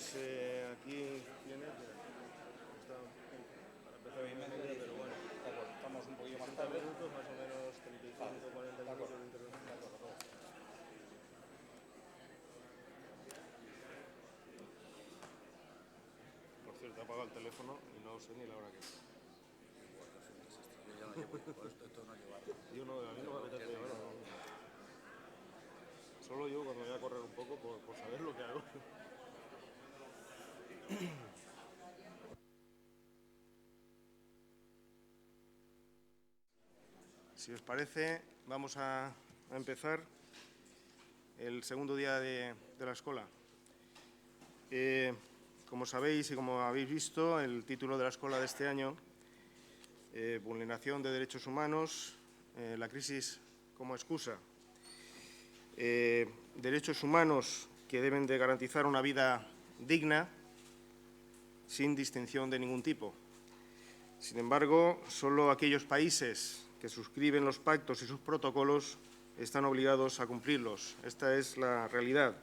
Pues aquí tiene, está para empezar a pero bueno, estamos un poquillo más 60 tarde. minutos, más o menos 35, 40 minutos de intervención. Por cierto, he apagado el teléfono y no sé ni la hora que es. Yo ya no llevo, esto no llevarlo. Yo no, a mí no me apetece llevarlo. Solo yo cuando voy a correr un poco por saber lo que hago. Si os parece, vamos a empezar el segundo día de la escuela. Como sabéis y como habéis visto, el título de la escuela de este año, vulneración de derechos humanos, la crisis como excusa. Derechos humanos que deben de garantizar una vida digna, sin distinción de ningún tipo. Sin embargo, solo aquellos países que suscriben los pactos y sus protocolos están obligados a cumplirlos. Esta es la realidad.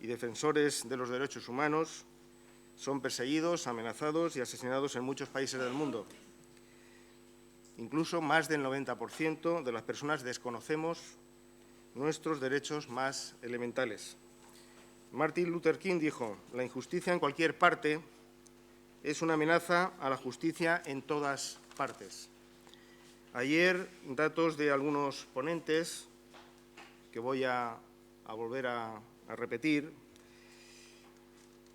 Y defensores de los derechos humanos son perseguidos, amenazados y asesinados en muchos países del mundo. Incluso más del 90% de las personas desconocemos nuestros derechos más elementales. Martin Luther King dijo: la injusticia en cualquier parte es una amenaza a la justicia en todas partes. Ayer, datos de algunos ponentes, que voy a volver a repetir,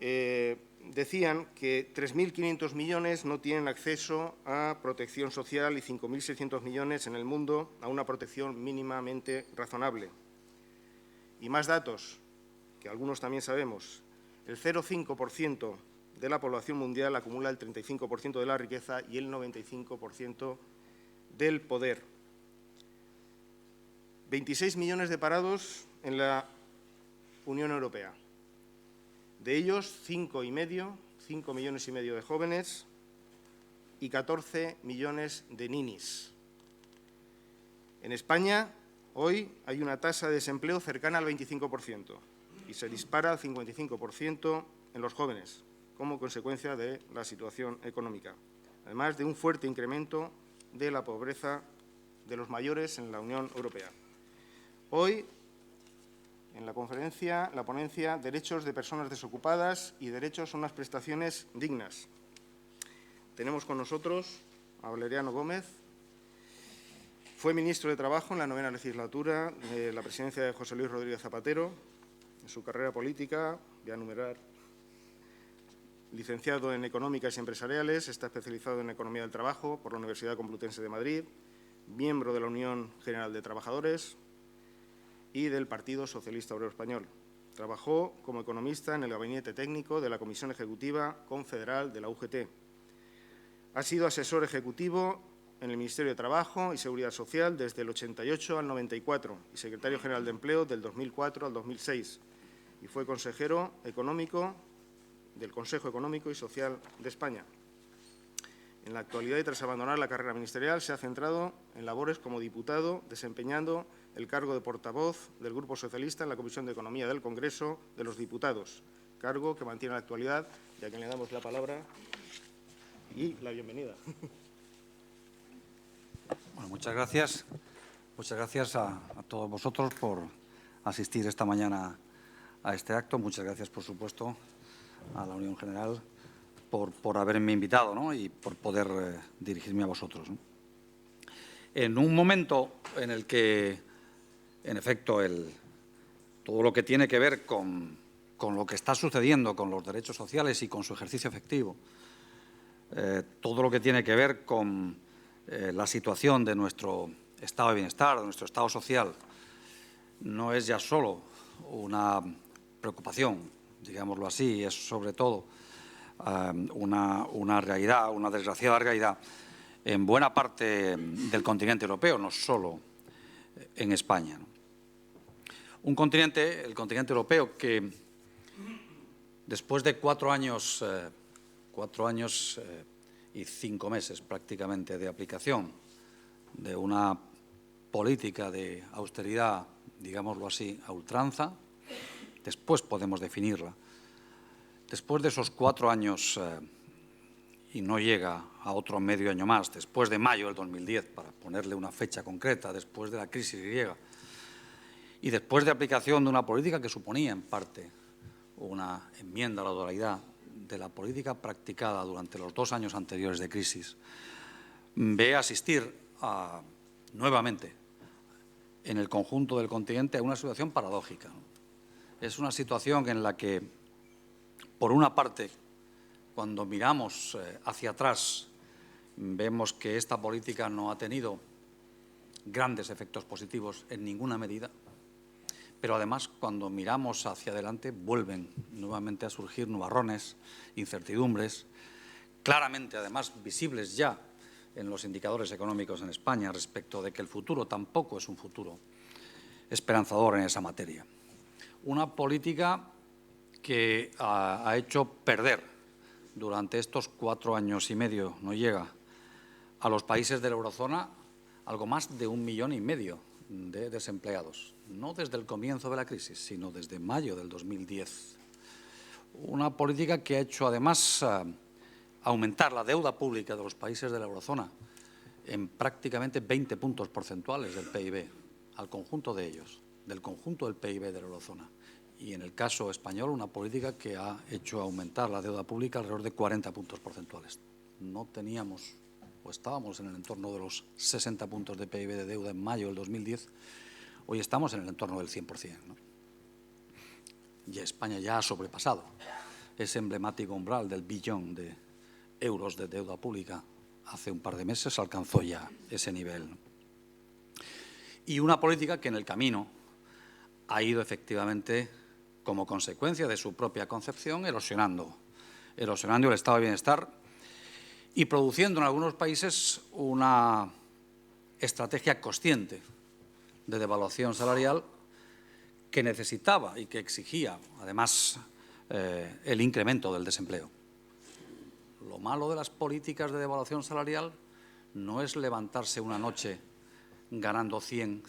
decían que 3.500 millones no tienen acceso a protección social y 5.600 millones en el mundo a una protección mínimamente razonable. Y más datos, que algunos también sabemos. El 0,5% de la población mundial acumula el 35% de la riqueza y el 95% del poder. 26 millones de parados en la Unión Europea. De ellos, 5 millones y medio de jóvenes y 14 millones de ninis. En España, hoy hay una tasa de desempleo cercana al 25% y se dispara al 55% en los jóvenes, como consecuencia de la situación económica, además de un fuerte incremento de la pobreza de los mayores en la Unión Europea. Hoy, en la ponencia Derechos de personas desocupadas y derechos a unas prestaciones dignas. Tenemos con nosotros a Valeriano Gómez. Fue ministro de Trabajo en la 9ª legislatura de la presidencia de José Luis Rodríguez Zapatero. En su carrera política, voy a enumerar: licenciado en Económicas y Empresariales, está especializado en Economía del Trabajo por la Universidad Complutense de Madrid, miembro de la Unión General de Trabajadores y del Partido Socialista Obrero Español. Trabajó como economista en el Gabinete Técnico de la Comisión Ejecutiva Confederal de la UGT. Ha sido asesor ejecutivo en el Ministerio de Trabajo y Seguridad Social desde el 88 al 94 y secretario general de Empleo del 2004 al 2006. Y fue consejero económico del Consejo Económico y Social de España. En la actualidad, y tras abandonar la carrera ministerial, se ha centrado en labores como diputado, desempeñando el cargo de portavoz del Grupo Socialista en la Comisión de Economía del Congreso de los Diputados, cargo que mantiene en la actualidad y a quien le damos la palabra y la bienvenida. Bueno, muchas gracias. Muchas gracias a todos vosotros por asistir esta mañana a este acto. Muchas gracias, por supuesto, a la Unión General por haberme invitado, ¿no?, y por poder dirigirme a vosotros, ¿no? En un momento en el que, en efecto, todo lo que tiene que ver con lo que está sucediendo con los derechos sociales y con su ejercicio efectivo, todo lo que tiene que ver con la situación de nuestro estado de bienestar, de nuestro estado social, no es ya solo una preocupación, digámoslo así, es sobre todo una realidad, una desgraciada realidad en buena parte del continente europeo, no solo en España, ¿no? Un continente, el continente europeo, que después de 4 años y 5 meses prácticamente de aplicación de una política de austeridad, digámoslo así, a ultranza, después podemos definirla, después de esos 4 años, y no llega a otro medio año más, después de mayo del 2010, para ponerle una fecha concreta, después de la crisis griega, y después de aplicación de una política que suponía, en parte, una enmienda a la totalidad de la política practicada durante los 2 años anteriores de crisis, ve asistir nuevamente en el conjunto del continente a una situación paradójica. Es una situación en la que, por una parte, cuando miramos hacia atrás, vemos que esta política no ha tenido grandes efectos positivos en ninguna medida, pero además, cuando miramos hacia adelante, vuelven nuevamente a surgir nubarrones, incertidumbres, claramente, además, visibles ya en los indicadores económicos en España respecto de que el futuro tampoco es un futuro esperanzador en esa materia. Una política que ha hecho perder durante estos 4 años y medio, no llega, a los países de la eurozona algo más de 1,5 millones de desempleados, no desde el comienzo de la crisis, sino desde mayo del 2010. Una política que ha hecho, además, aumentar la deuda pública de los países de la eurozona en prácticamente 20 puntos porcentuales del PIB, al conjunto de ellos, del conjunto del PIB de la eurozona. Y en el caso español, una política que ha hecho aumentar la deuda pública alrededor de 40 puntos porcentuales. No teníamos, o estábamos en el entorno de los 60 puntos de PIB de deuda en mayo del 2010, hoy estamos en el entorno del 100%, ¿no? Y España ya ha sobrepasado ese emblemático umbral del billón de euros de deuda pública. Hace un par de meses alcanzó ya ese nivel, ¿no? Y una política que en el camino ha ido efectivamente, como consecuencia de su propia concepción, erosionando el estado de bienestar y produciendo en algunos países una estrategia consciente de devaluación salarial que necesitaba y que exigía, además, el incremento del desempleo. Lo malo de las políticas de devaluación salarial no es levantarse una noche ganando 100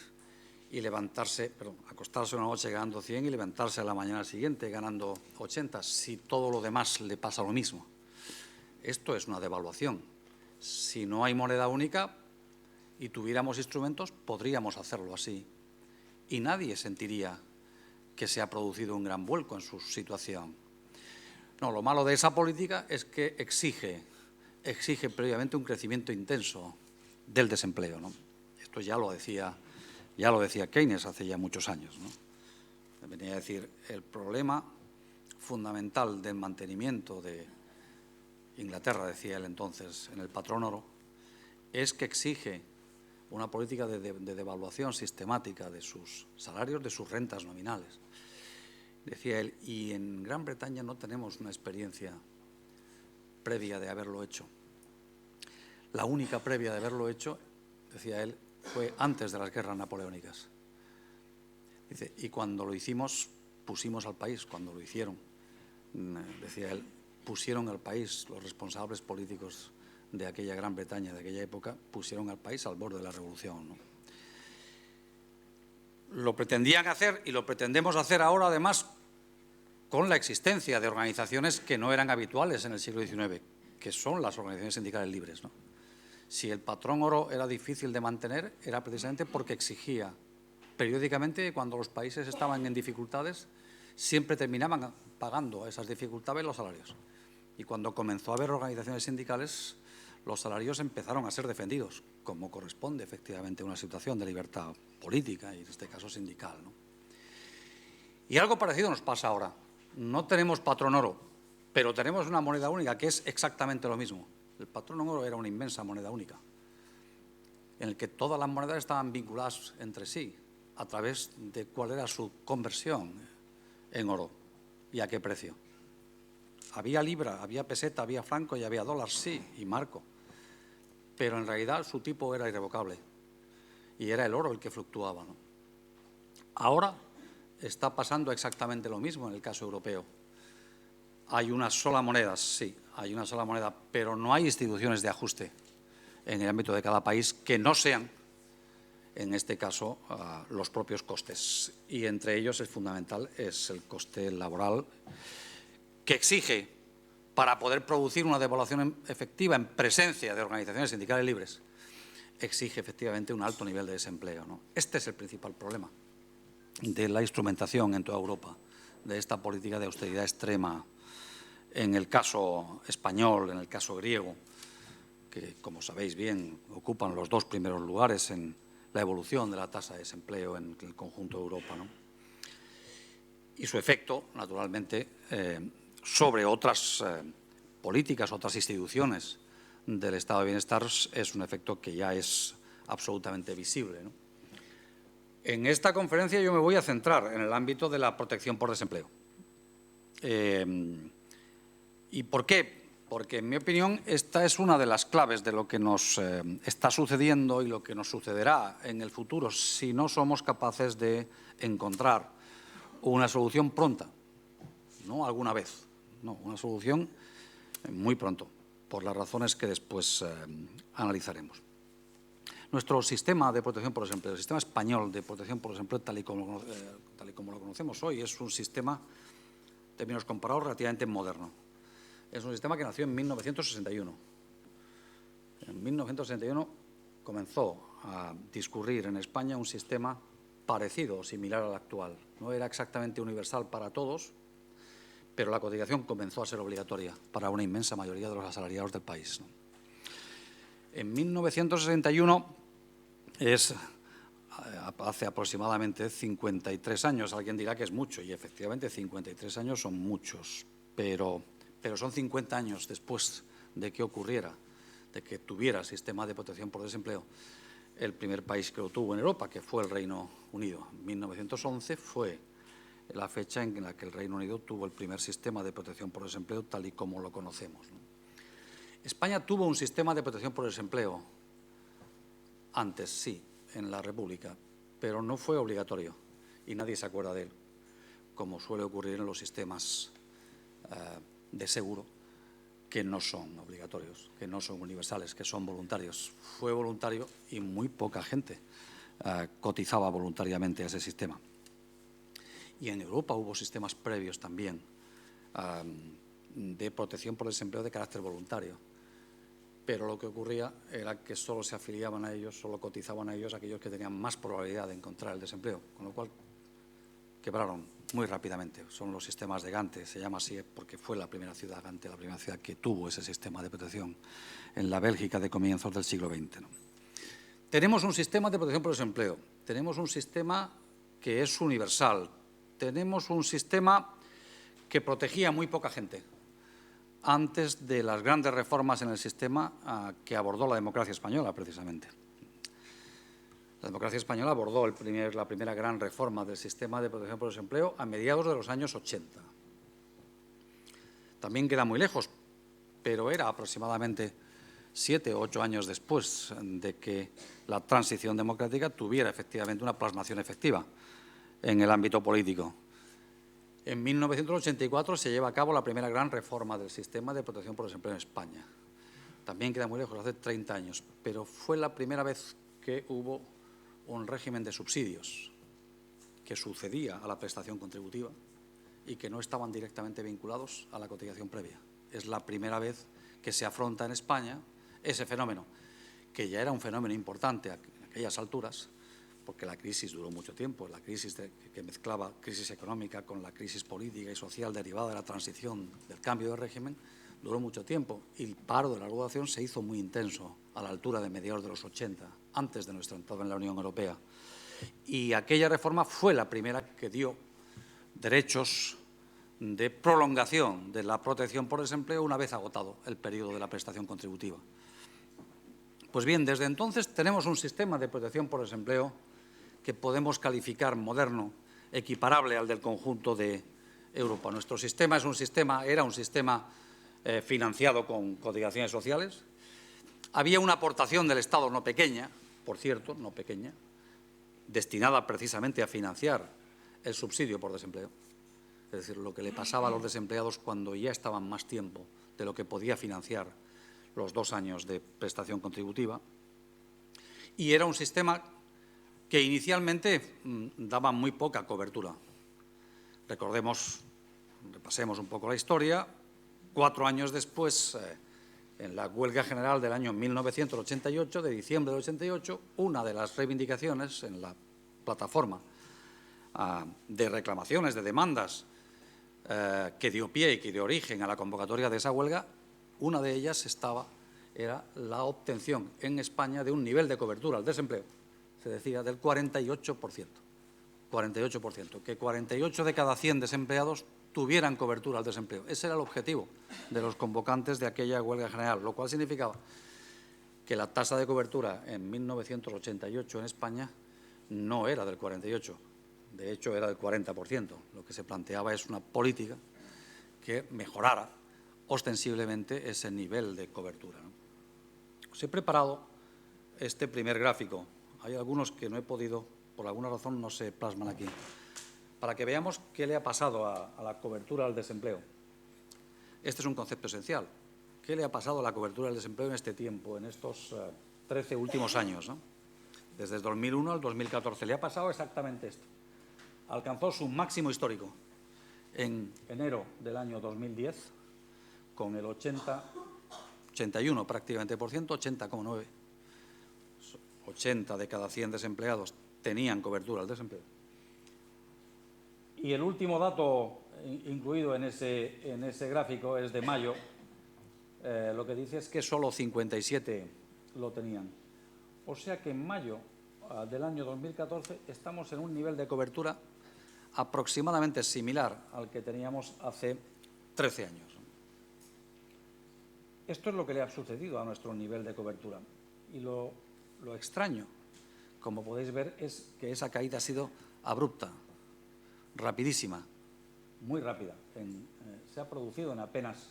y acostarse una noche ganando 100 y levantarse a la mañana siguiente ganando 80, si todo lo demás le pasa lo mismo. Esto es una devaluación. Si no hay moneda única y tuviéramos instrumentos, podríamos hacerlo así. Y nadie sentiría que se ha producido un gran vuelco en su situación. No, lo malo de esa política es que exige previamente un crecimiento intenso del desempleo, ¿no? Esto ya lo decía Keynes hace ya muchos años, ¿no? Venía a decir, el problema fundamental del mantenimiento de Inglaterra, decía él entonces, en el patrón oro, es que exige una política de devaluación sistemática de sus salarios, de sus rentas nominales. Decía él, y en Gran Bretaña no tenemos una experiencia previa de haberlo hecho. La única previa de haberlo hecho, decía él, fue antes de las guerras napoleónicas. Dice, y cuando lo hicimos, pusimos al país, cuando lo hicieron, decía él, pusieron al país, los responsables políticos de aquella Gran Bretaña, de aquella época, pusieron al país al borde de la revolución, ¿no? Lo pretendían hacer y lo pretendemos hacer ahora, además, con la existencia de organizaciones que no eran habituales en el siglo XIX, que son las organizaciones sindicales libres, ¿no? Si el patrón oro era difícil de mantener, era precisamente porque exigía periódicamente, cuando los países estaban en dificultades, siempre terminaban pagando a esas dificultades los salarios. Y cuando comenzó a haber organizaciones sindicales, los salarios empezaron a ser defendidos, como corresponde efectivamente a una situación de libertad política y en este caso sindical, ¿no? Y algo parecido nos pasa ahora. No tenemos patrón oro, pero tenemos una moneda única que es exactamente lo mismo. El patrón oro era una inmensa moneda única, en el que todas las monedas estaban vinculadas entre sí a través de cuál era su conversión en oro y a qué precio. Había libra, había peseta, había franco y había dólar, sí, y marco. Pero en realidad su tipo era irrevocable y era el oro el que fluctuaba, ¿no? Ahora está pasando exactamente lo mismo en el caso europeo. Hay una sola moneda, sí, hay una sola moneda, pero no hay instituciones de ajuste en el ámbito de cada país que no sean, en este caso, los propios costes. Y entre ellos el fundamental es el coste laboral, que exige, para poder producir una devaluación efectiva en presencia de organizaciones sindicales libres, exige efectivamente un alto nivel de desempleo, ¿no? Este es el principal problema de la instrumentación en toda Europa, de esta política de austeridad extrema, en el caso español, en el caso griego, que, como sabéis bien, ocupan los 2 primeros lugares en la evolución de la tasa de desempleo en el conjunto de Europa, ¿no? Y su efecto, naturalmente, sobre otras políticas, otras instituciones del estado de bienestar, es un efecto que ya es absolutamente visible, ¿no? En esta conferencia yo me voy a centrar en el ámbito de la protección por desempleo. ¿Y por qué? Porque, en mi opinión, esta es una de las claves de lo que nos está sucediendo y lo que nos sucederá en el futuro si no somos capaces de encontrar una solución pronta, no alguna vez, no, una solución muy pronto, por las razones que después analizaremos. Nuestro sistema de protección por desempleo, el sistema español de protección por desempleo, tal y como lo conocemos hoy, es un sistema, en términos comparados, relativamente moderno. Es un sistema que nació en 1961. En 1961 comenzó a discurrir en España un sistema parecido o similar al actual. No era exactamente universal para todos, pero la cotización comenzó a ser obligatoria para una inmensa mayoría de los asalariados del país, ¿no? En 1961 hace aproximadamente 53 años. Alguien dirá que es mucho, y efectivamente 53 años son muchos, pero son 50 años después de que ocurriera, de que tuviera sistema de protección por desempleo, el primer país que lo tuvo en Europa, que fue el Reino Unido. 1911 fue la fecha en la que el Reino Unido tuvo el primer sistema de protección por desempleo tal y como lo conocemos, ¿no? España tuvo un sistema de protección por desempleo antes, sí, en la República, pero no fue obligatorio y nadie se acuerda de él, como suele ocurrir en los sistemas de seguro, que no son obligatorios, que no son universales, que son voluntarios. Fue voluntario y muy poca gente cotizaba voluntariamente a ese sistema. Y en Europa hubo sistemas previos también de protección por desempleo de carácter voluntario, pero lo que ocurría era que solo se afiliaban a ellos, solo cotizaban a ellos aquellos que tenían más probabilidad de encontrar el desempleo, con lo cual quebraron muy rápidamente. Son los sistemas de Gante, se llama así porque fue la primera ciudad, Gante, la primera ciudad que tuvo ese sistema de protección en la Bélgica de comienzos del siglo XX, ¿no? Tenemos un sistema de protección por desempleo, tenemos un sistema que es universal, tenemos un sistema que protegía a muy poca gente antes de las grandes reformas en el sistema que abordó la democracia española, precisamente. La democracia española abordó la primera gran reforma del sistema de protección por desempleo a mediados de los años 80. También queda muy lejos, pero era aproximadamente 7 o 8 años después de que la transición democrática tuviera efectivamente una plasmación efectiva en el ámbito político. En 1984 se lleva a cabo la primera gran reforma del sistema de protección por desempleo en España. También queda muy lejos, hace 30 años, pero fue la primera vez que hubo un régimen de subsidios que sucedía a la prestación contributiva y que no estaban directamente vinculados a la cotización previa. Es la primera vez que se afronta en España ese fenómeno, que ya era un fenómeno importante a aquellas alturas, porque la crisis duró mucho tiempo, la crisis que mezclaba crisis económica con la crisis política y social derivada de la transición del cambio de régimen, duró mucho tiempo y el paro de larga duración se hizo muy intenso a la altura de mediados de los 80, antes de nuestra entrada en la Unión Europea. Y aquella reforma fue la primera que dio derechos de prolongación de la protección por desempleo una vez agotado el periodo de la prestación contributiva. Pues bien, desde entonces tenemos un sistema de protección por desempleo que podemos calificar moderno, equiparable al del conjunto de Europa. Nuestro sistema era un sistema financiado con cotizaciones sociales. Había una aportación del Estado no pequeña, por cierto, no pequeña, destinada precisamente a financiar el subsidio por desempleo. Es decir, lo que le pasaba a los desempleados cuando ya estaban más tiempo de lo que podía financiar los 2 años de prestación contributiva. Y era un sistema que inicialmente daba muy poca cobertura. Recordemos repasemos un poco la historia. 4 años después, en la huelga general del año 1988, de diciembre del 88, una de las reivindicaciones en la plataforma de reclamaciones, de demandas que dio pie y que dio origen a la convocatoria de esa huelga, una de ellas era la obtención en España de un nivel de cobertura al desempleo, se decía, del 48%. 48%, que 48 de cada 100 desempleados tuvieran cobertura al desempleo. Ese era el objetivo de los convocantes de aquella huelga general, lo cual significaba que la tasa de cobertura en 1988 en España no era del 48%, de hecho era del 40%. Lo que se planteaba es una política que mejorara ostensiblemente ese nivel de cobertura. Os he preparado este primer gráfico. Hay algunos que no he podido, por alguna razón no se plasman aquí, para que veamos qué le ha pasado a la cobertura al desempleo. Este es un concepto esencial. ¿Qué le ha pasado a la cobertura del desempleo en este tiempo, en estos 13 últimos años, ¿no? Desde el 2001 al 2014. Le ha pasado exactamente esto. Alcanzó su máximo histórico en enero del año 2010, con el 81 prácticamente por ciento, 80,9%. 80 de cada 100 desempleados tenían cobertura al desempleo. Y el último dato incluido en ese gráfico es de mayo. Lo que dice es que solo 57 lo tenían. O sea que en mayo del año 2014 estamos en un nivel de cobertura aproximadamente similar al que teníamos hace 13 años. Esto es lo que le ha sucedido a nuestro nivel de cobertura. Y lo extraño, como podéis ver, es que esa caída ha sido abrupta, rapidísima, muy rápida. Se ha producido en apenas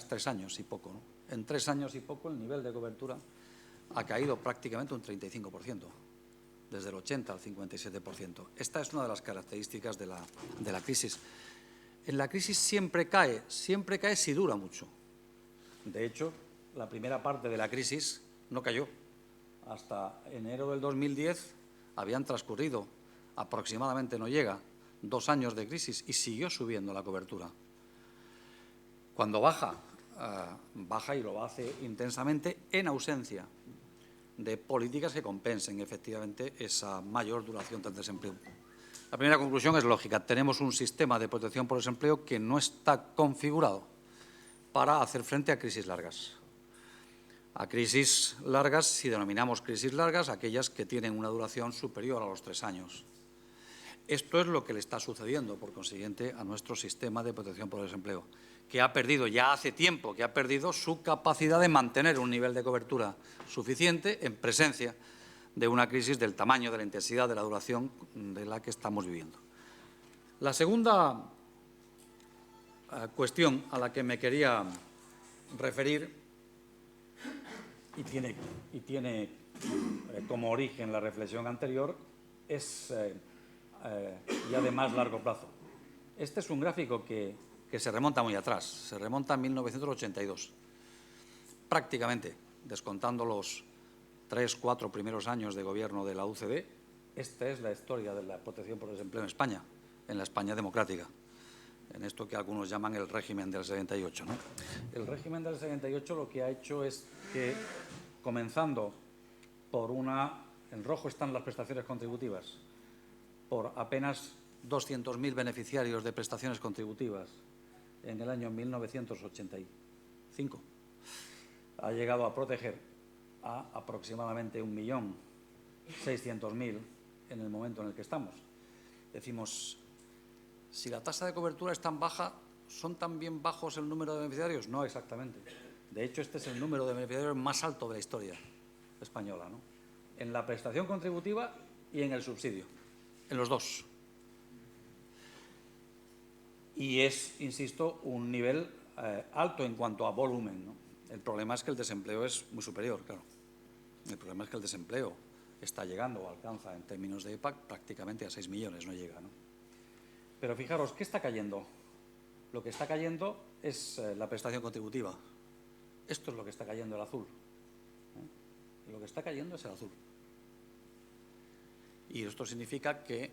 3 años y poco, ¿no? En 3 años y poco el nivel de cobertura ha caído prácticamente un 35%, desde el 80 al 57%. Esta es una de las características de la crisis. En la crisis siempre cae si dura mucho. De hecho, la primera parte de la crisis no cayó. Hasta enero del 2010 habían transcurrido aproximadamente, no llega, 2 años de crisis y siguió subiendo la cobertura. Cuando baja y lo hace intensamente en ausencia de políticas que compensen efectivamente esa mayor duración del desempleo. La primera conclusión es lógica. Tenemos un sistema de protección por desempleo que no está configurado para hacer frente a crisis largas. A crisis largas, si denominamos crisis largas, aquellas que tienen una duración superior a los 3 años. Esto es lo que le está sucediendo, por consiguiente, a nuestro sistema de protección por desempleo, que ha perdido ya hace tiempo, que ha perdido su capacidad de mantener un nivel de cobertura suficiente en presencia de una crisis del tamaño, de la intensidad, de la duración de la que estamos viviendo. La segunda cuestión a la que me quería referir y tiene como origen la reflexión anterior es ya de más largo plazo. Este es un gráfico que se remonta muy atrás, se remonta a 1982. Prácticamente, descontando los 3-4 primeros años de gobierno de la UCD, esta es la historia de la protección por desempleo en España, en la España democrática, en esto que algunos llaman el régimen del 78, ¿no? El régimen del 78 lo que ha hecho es que, comenzando por en rojo están las prestaciones contributivas, por apenas 200.000 beneficiarios de prestaciones contributivas en el año 1985, ha llegado a proteger a aproximadamente 1.600.000 en el momento en el que estamos. Decimos, si la tasa de cobertura es tan baja, ¿son también bajos el número de beneficiarios? No exactamente. De hecho, este es el número de beneficiarios más alto de la historia española, ¿no? En la prestación contributiva y en el subsidio, en los dos. Y es, insisto, un nivel alto en cuanto a volumen, ¿no? El problema es que el desempleo es muy superior, claro. El problema es que el desempleo está llegando o alcanza en términos de EPAC prácticamente a 6 millones, no llega, ¿no? Pero fijaros, ¿qué está cayendo? Lo que está cayendo es la prestación contributiva. Esto es lo que está cayendo, el azul. Lo que está cayendo es el azul. Y esto significa que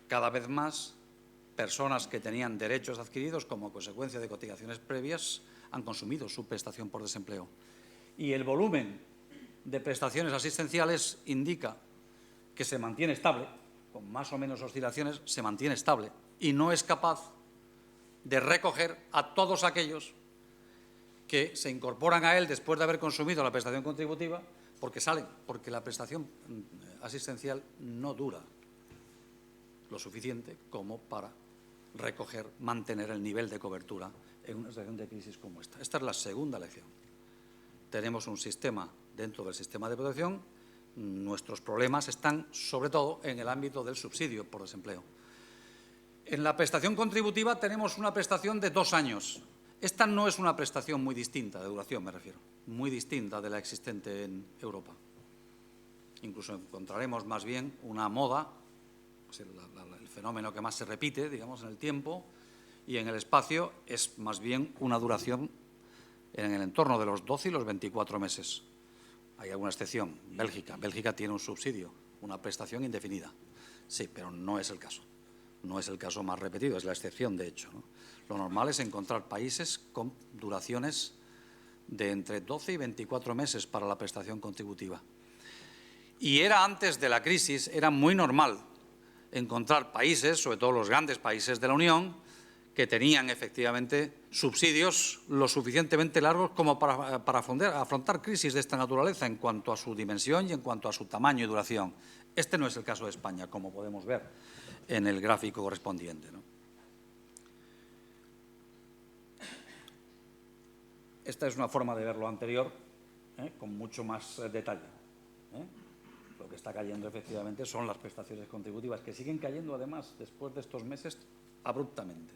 cada vez más personas que tenían derechos adquiridos como consecuencia de cotizaciones previas han consumido su prestación por desempleo. Y el volumen de prestaciones asistenciales indica que se mantiene estable, con más o menos oscilaciones, se mantiene estable y no es capaz de recoger a todos aquellos que se incorporan a él después de haber consumido la prestación contributiva porque salen, porque la prestación asistencial no dura lo suficiente como para recoger, mantener el nivel de cobertura en una situación de crisis como esta. Esta es la segunda lección. Tenemos un sistema dentro del sistema de protección. Nuestros problemas están, sobre todo, en el ámbito del subsidio por desempleo. En la prestación contributiva tenemos una prestación de 2 años. Esta no es una prestación muy distinta, de duración me refiero, muy distinta de la existente en Europa. Incluso encontraremos más bien una moda, pues el fenómeno que más se repite, digamos, en el tiempo y en el espacio es más bien una duración en el entorno de los 12 y los 24 meses. Hay alguna excepción, Bélgica. Bélgica tiene un subsidio, una prestación indefinida. Sí, pero no es el caso. No es el caso más repetido, es la excepción, de hecho, ¿no? Lo normal es encontrar países con duraciones de entre 12 y 24 meses para la prestación contributiva. Y era antes de la crisis, era muy normal encontrar países, sobre todo los grandes países de la Unión, que tenían efectivamente subsidios lo suficientemente largos como para afrontar crisis de esta naturaleza en cuanto a su dimensión y en cuanto a su tamaño y duración. Este no es el caso de España, como podemos ver en el gráfico correspondiente, ¿no? Esta es una forma de ver lo anterior, con mucho más detalle. Lo que está cayendo efectivamente son las prestaciones contributivas, que siguen cayendo además después de estos meses abruptamente.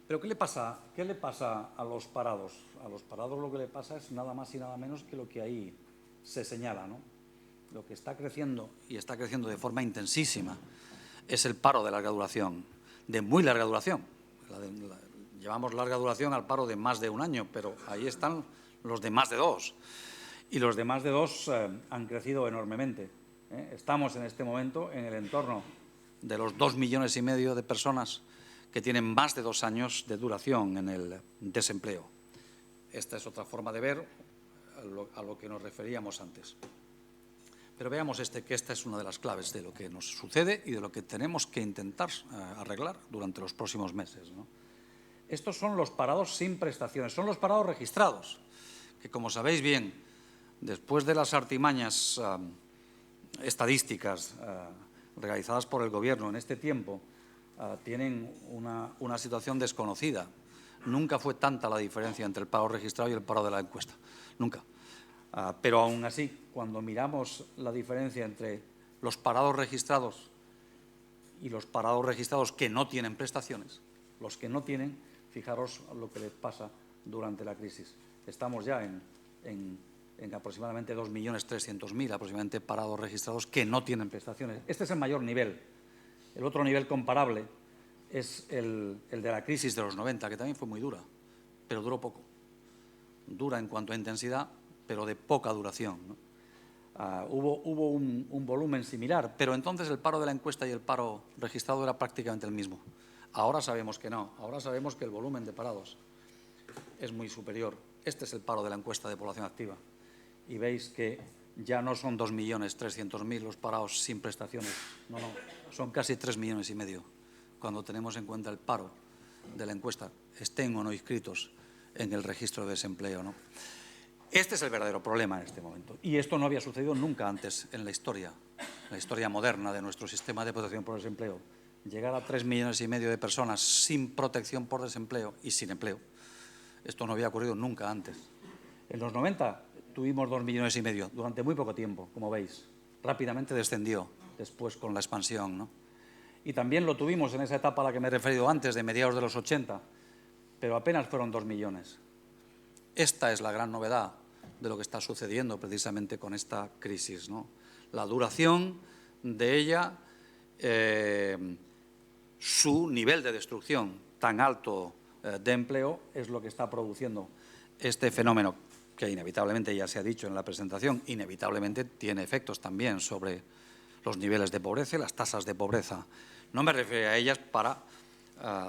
Pero ¿qué le pasa a los parados? A los parados lo que le pasa es nada más y nada menos que lo que ahí se señala, ¿no? Lo que está creciendo, y está creciendo de forma intensísima, es el paro de larga duración, de muy larga duración. Llevamos larga duración al paro de más de 1 año, pero ahí están los de más de 2. Y los de más de 2 han crecido enormemente. Estamos en este momento en el entorno de los 2,5 millones de personas que tienen más de 2 años de duración en el desempleo. Esta es otra forma de ver a lo que nos referíamos antes. Pero veamos que esta es una de las claves de lo que nos sucede y de lo que tenemos que intentar arreglar durante los próximos meses, ¿no? Estos son los parados sin prestaciones, son los parados registrados, que como sabéis bien, después de las artimañas estadísticas realizadas por el Gobierno en este tiempo, tienen una situación desconocida. Nunca fue tanta la diferencia entre el paro registrado y el paro de la encuesta, nunca. Pero aún así, cuando miramos la diferencia entre los parados registrados y los parados registrados que no tienen prestaciones, los que no tienen, fijaros lo que les pasa durante la crisis. Estamos ya en aproximadamente 2.300.000 aproximadamente parados registrados que no tienen prestaciones. Este es el mayor nivel. El otro nivel comparable es el de la crisis de los 90, que también fue muy dura, pero duró poco. Dura en cuanto a intensidad, pero de poca duración, ¿no? Hubo un volumen similar, pero entonces el paro de la encuesta y el paro registrado era prácticamente el mismo. Ahora sabemos que no, ahora sabemos que el volumen de parados es muy superior. Este es el paro de la encuesta de población activa y veis que ya no son 2.300.000 los parados sin prestaciones, no, son casi 3,5 millones cuando tenemos en cuenta el paro de la encuesta, estén o no inscritos en el registro de desempleo, ¿no? Este es el verdadero problema en este momento. Y esto no había sucedido nunca antes en la historia moderna de nuestro sistema de protección por desempleo. Llegar a 3,5 millones de personas sin protección por desempleo y sin empleo. Esto no había ocurrido nunca antes. En los 90 tuvimos 2,5 millones durante muy poco tiempo, como veis. Rápidamente descendió después con la expansión, ¿no? Y también lo tuvimos en esa etapa a la que me he referido antes, de mediados de los 80, pero apenas fueron 2 millones. Esta es la gran novedad de lo que está sucediendo precisamente con esta crisis, ¿no? La duración de ella, su nivel de destrucción tan alto de empleo es lo que está produciendo este fenómeno que inevitablemente, ya se ha dicho en la presentación, inevitablemente tiene efectos también sobre los niveles de pobreza y las tasas de pobreza No me refiero a ellas para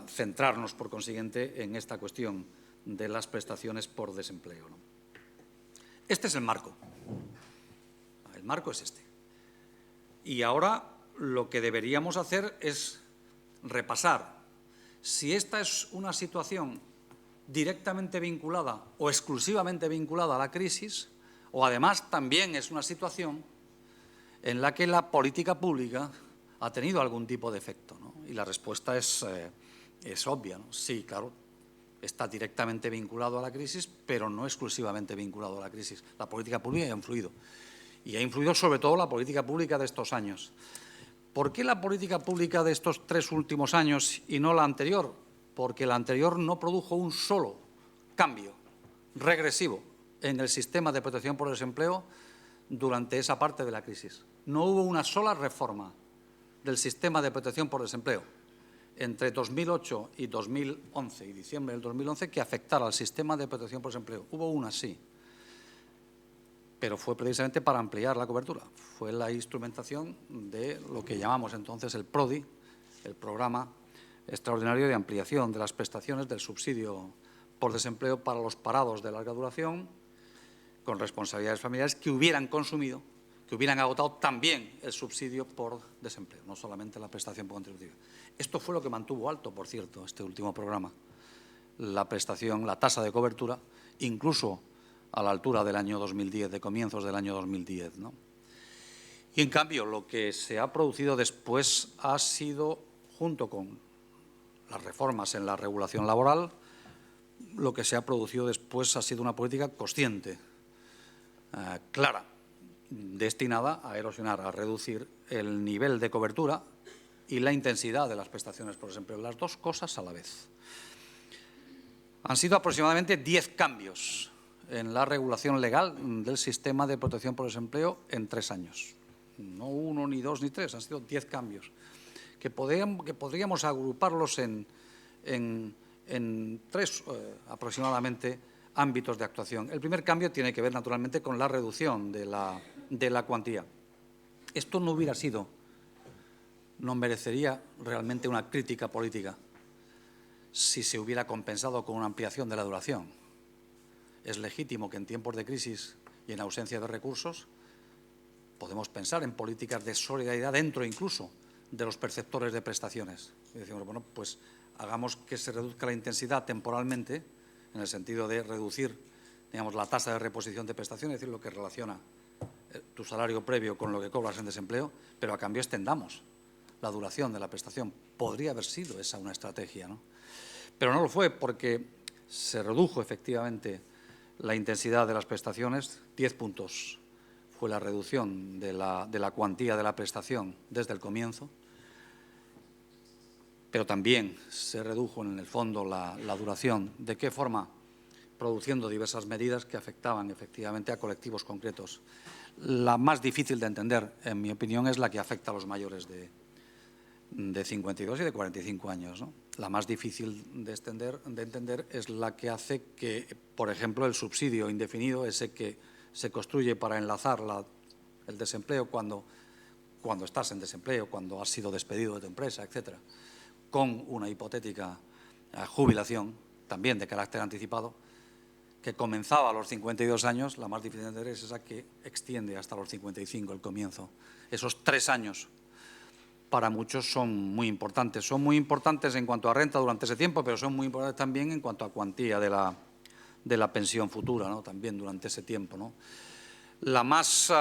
centrarnos, por consiguiente, en esta cuestión de las prestaciones por desempleo, ¿no? Este es el marco. El marco es este. Y ahora lo que deberíamos hacer es repasar si esta es una situación directamente vinculada o exclusivamente vinculada a la crisis, o además también es una situación en la que la política pública ha tenido algún tipo de efecto, ¿no? Y la respuesta es obvia, ¿no? Sí, claro, está directamente vinculado a la crisis, pero no exclusivamente vinculado a la crisis. La política pública ha influido. Y ha influido sobre todo la política pública de estos años. ¿Por qué la política pública de estos 3 últimos años y no la anterior? Porque la anterior no produjo un solo cambio regresivo en el sistema de protección por desempleo durante esa parte de la crisis. No hubo una sola reforma del sistema de protección por desempleo entre 2008 y 2011 y diciembre del 2011 que afectara al sistema de protección por desempleo. Hubo una, sí, pero fue precisamente para ampliar la cobertura. Fue la instrumentación de lo que llamamos entonces el PRODI, el Programa Extraordinario de Ampliación de las Prestaciones del Subsidio por Desempleo para los parados de larga duración con responsabilidades familiares que hubieran consumido, que hubieran agotado también el subsidio por desempleo, no solamente la prestación contributiva. Esto fue lo que mantuvo alto, por cierto, este último programa, la prestación, la tasa de cobertura, incluso a la altura del año 2010, de comienzos del año 2010, ¿no? Y, en cambio, lo que se ha producido después ha sido, junto con las reformas en la regulación laboral, lo que se ha producido después ha sido una política consciente, clara, destinada a erosionar, a reducir el nivel de cobertura y la intensidad de las prestaciones por desempleo, las dos cosas a la vez. Han sido aproximadamente 10 cambios en la regulación legal del sistema de protección por desempleo en 3 años. No 1, ni 2, ni 3, han sido 10 cambios, que podríamos agruparlos en 3 aproximadamente ámbitos de actuación. El primer cambio tiene que ver, naturalmente, con la reducción de la cuantía. Esto no hubiera sido, no merecería realmente una crítica política si se hubiera compensado con una ampliación de la duración. Es legítimo que en tiempos de crisis y en ausencia de recursos podemos pensar en políticas de solidaridad dentro incluso de los perceptores de prestaciones. Y decimos, bueno, pues hagamos que se reduzca la intensidad temporalmente, en el sentido de reducir, digamos, la tasa de reposición de prestaciones, es decir, lo que relaciona tu salario previo con lo que cobras en desempleo, pero a cambio extendamos la duración de la prestación. Podría haber sido esa una estrategia, ¿no? Pero no lo fue, porque se redujo efectivamente la intensidad de las prestaciones. 10 puntos fue la reducción de la cuantía de la prestación desde el comienzo, pero también se redujo en el fondo la duración. ¿De qué forma? Produciendo diversas medidas que afectaban efectivamente a colectivos concretos. La más difícil de entender, en mi opinión, es la que afecta a los mayores de 52 y de 45 años, ¿no? La más difícil de entender es la que hace que, por ejemplo, el subsidio indefinido, ese que se construye para enlazar el desempleo cuando estás en desempleo, cuando has sido despedido de tu empresa, etcétera, con una hipotética jubilación, también de carácter anticipado, que comenzaba a los 52 años, la más difícil de entender es esa que extiende hasta los 55, el comienzo. Esos 3 años para muchos son muy importantes. Son muy importantes en cuanto a renta durante ese tiempo, pero son muy importantes también en cuanto a cuantía de la pensión futura, ¿no? También durante ese tiempo, ¿no? La más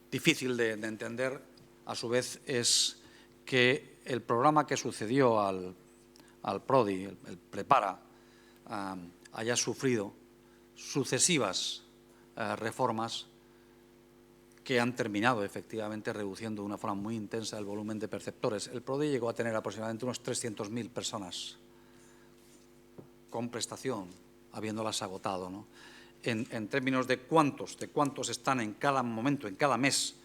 difícil de entender, a su vez, es que el programa que sucedió al PRODI, el Prepara, haya sufrido sucesivas reformas que han terminado efectivamente reduciendo de una forma muy intensa el volumen de perceptores. El PRODI llegó a tener aproximadamente unos 300.000 personas con prestación, habiéndolas agotado, ¿no? En términos de cuántos están en cada momento, en cada mes,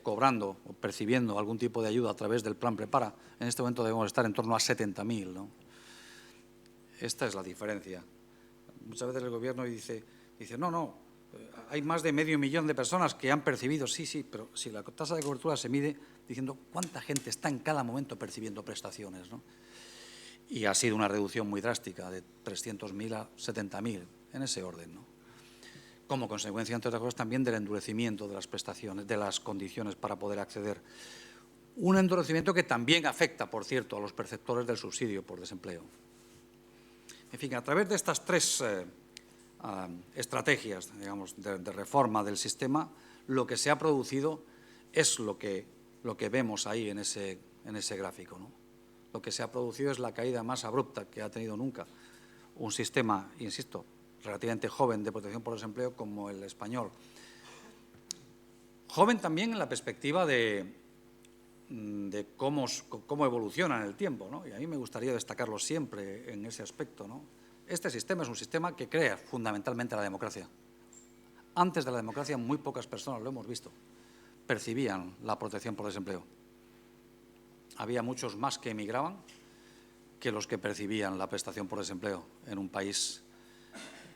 cobrando o percibiendo algún tipo de ayuda a través del Plan Prepara, en este momento debemos estar en torno a 70.000, ¿no? Esta es la diferencia. Muchas veces el Gobierno dice no, hay más de medio millón de personas que han percibido, sí, pero si la tasa de cobertura se mide diciendo cuánta gente está en cada momento percibiendo prestaciones, ¿no? Y ha sido una reducción muy drástica, de 300.000 a 70.000, en ese orden, ¿no? Como consecuencia, entre otras cosas, también del endurecimiento de las prestaciones, de las condiciones para poder acceder. Un endurecimiento que también afecta, por cierto, a los perceptores del subsidio por desempleo. En fin, a través de estas tres estrategias, digamos, de reforma del sistema, lo que se ha producido es lo que vemos ahí en ese gráfico, ¿no? Lo que se ha producido es la caída más abrupta que ha tenido nunca un sistema, insisto, relativamente joven de protección por desempleo como el español. Joven también en la perspectiva de cómo evoluciona en el tiempo, ¿no? Y a mí me gustaría destacarlo siempre en ese aspecto, ¿no? Este sistema es un sistema que crea fundamentalmente la democracia. Antes de la democracia, muy pocas personas, lo hemos visto, percibían la protección por desempleo. Había muchos más que emigraban que los que percibían la prestación por desempleo en un país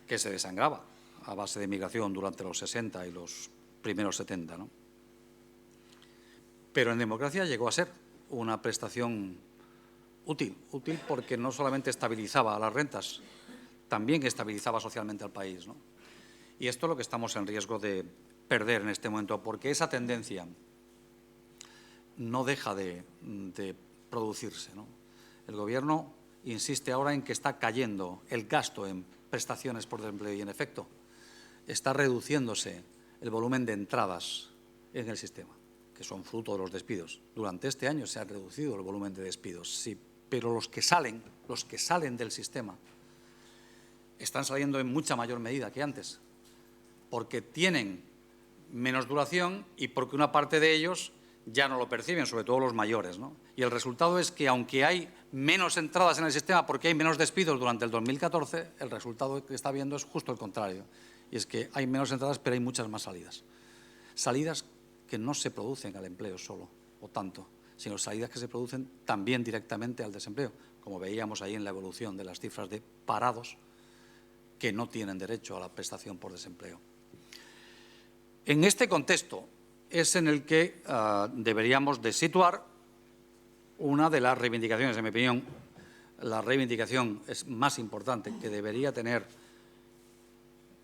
que se desangraba a base de emigración durante los 60 y los primeros 70, ¿no? Pero en democracia llegó a ser una prestación útil porque no solamente estabilizaba las rentas, también estabilizaba socialmente al país, ¿no? Y esto es lo que estamos en riesgo de perder en este momento, porque esa tendencia no deja de producirse, ¿no? El Gobierno insiste ahora en que está cayendo el gasto en prestaciones por desempleo y, en efecto, está reduciéndose el volumen de entradas en el sistema, que son fruto de los despidos. Durante este año se ha reducido el volumen de despidos, sí, pero los que salen del sistema están saliendo en mucha mayor medida que antes, porque tienen menos duración y porque una parte de ellos ya no lo perciben, sobre todo los mayores, ¿no? Y el resultado es que, aunque hay menos entradas en el sistema porque hay menos despidos durante el 2014, el resultado que está viendo es justo el contrario. Y es que hay menos entradas, pero hay muchas más salidas. Salidas que no se producen al empleo solo, o tanto, sino salidas que se producen también directamente al desempleo, como veíamos ahí en la evolución de las cifras de parados que no tienen derecho a la prestación por desempleo. En este contexto es en el que deberíamos de situar una de las reivindicaciones, en mi opinión, la reivindicación es más importante que debería tener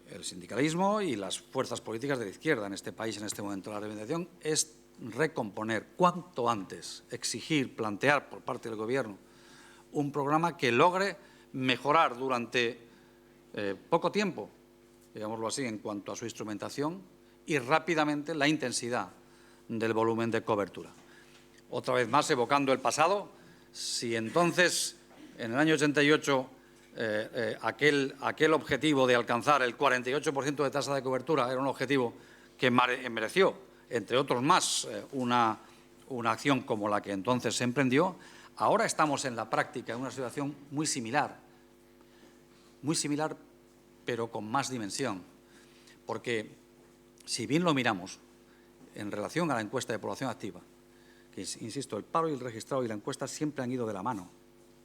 el sindicalismo y las fuerzas políticas de la izquierda en este país en este momento. La reivindicación es recomponer cuanto antes, exigir, plantear por parte del Gobierno un programa que logre mejorar durante poco tiempo, digámoslo así, en cuanto a su instrumentación y rápidamente la intensidad del volumen de cobertura. Otra vez más, evocando el pasado, si entonces, en el año 88, aquel objetivo de alcanzar el 48% de tasa de cobertura era un objetivo que mereció, entre otros más, una acción como la que entonces se emprendió, ahora estamos en la práctica en una situación muy similar, pero con más dimensión, porque si bien lo miramos en relación a la encuesta de población activa, que, insisto, el paro y el registrado y la encuesta siempre han ido de la mano,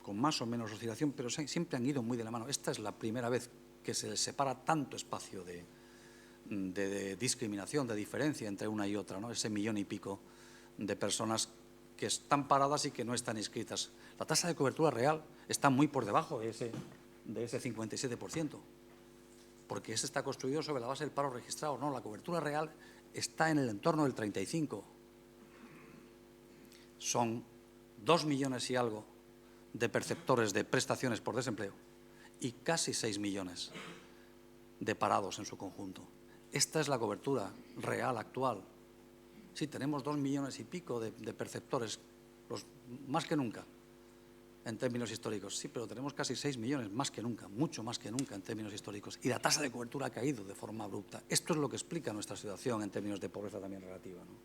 con más o menos oscilación, pero siempre han ido muy de la mano. Esta es la primera vez que se les separa tanto espacio de discriminación, de diferencia entre una y otra, ¿no? Ese millón y pico de personas que están paradas y que no están inscritas. La tasa de cobertura real está muy por debajo de ese 57%, porque ese está construido sobre la base del paro registrado. No, la cobertura real está en el entorno del 35%. Son 2 millones y algo de perceptores de prestaciones por desempleo y casi 6 millones de parados en su conjunto. Esta es la cobertura real actual. Sí, tenemos 2 millones y pico de perceptores, más que nunca en términos históricos. Sí, pero tenemos casi 6 millones, más que nunca, mucho más que nunca en términos históricos. Y la tasa de cobertura ha caído de forma abrupta. Esto es lo que explica nuestra situación en términos de pobreza también relativa, ¿no?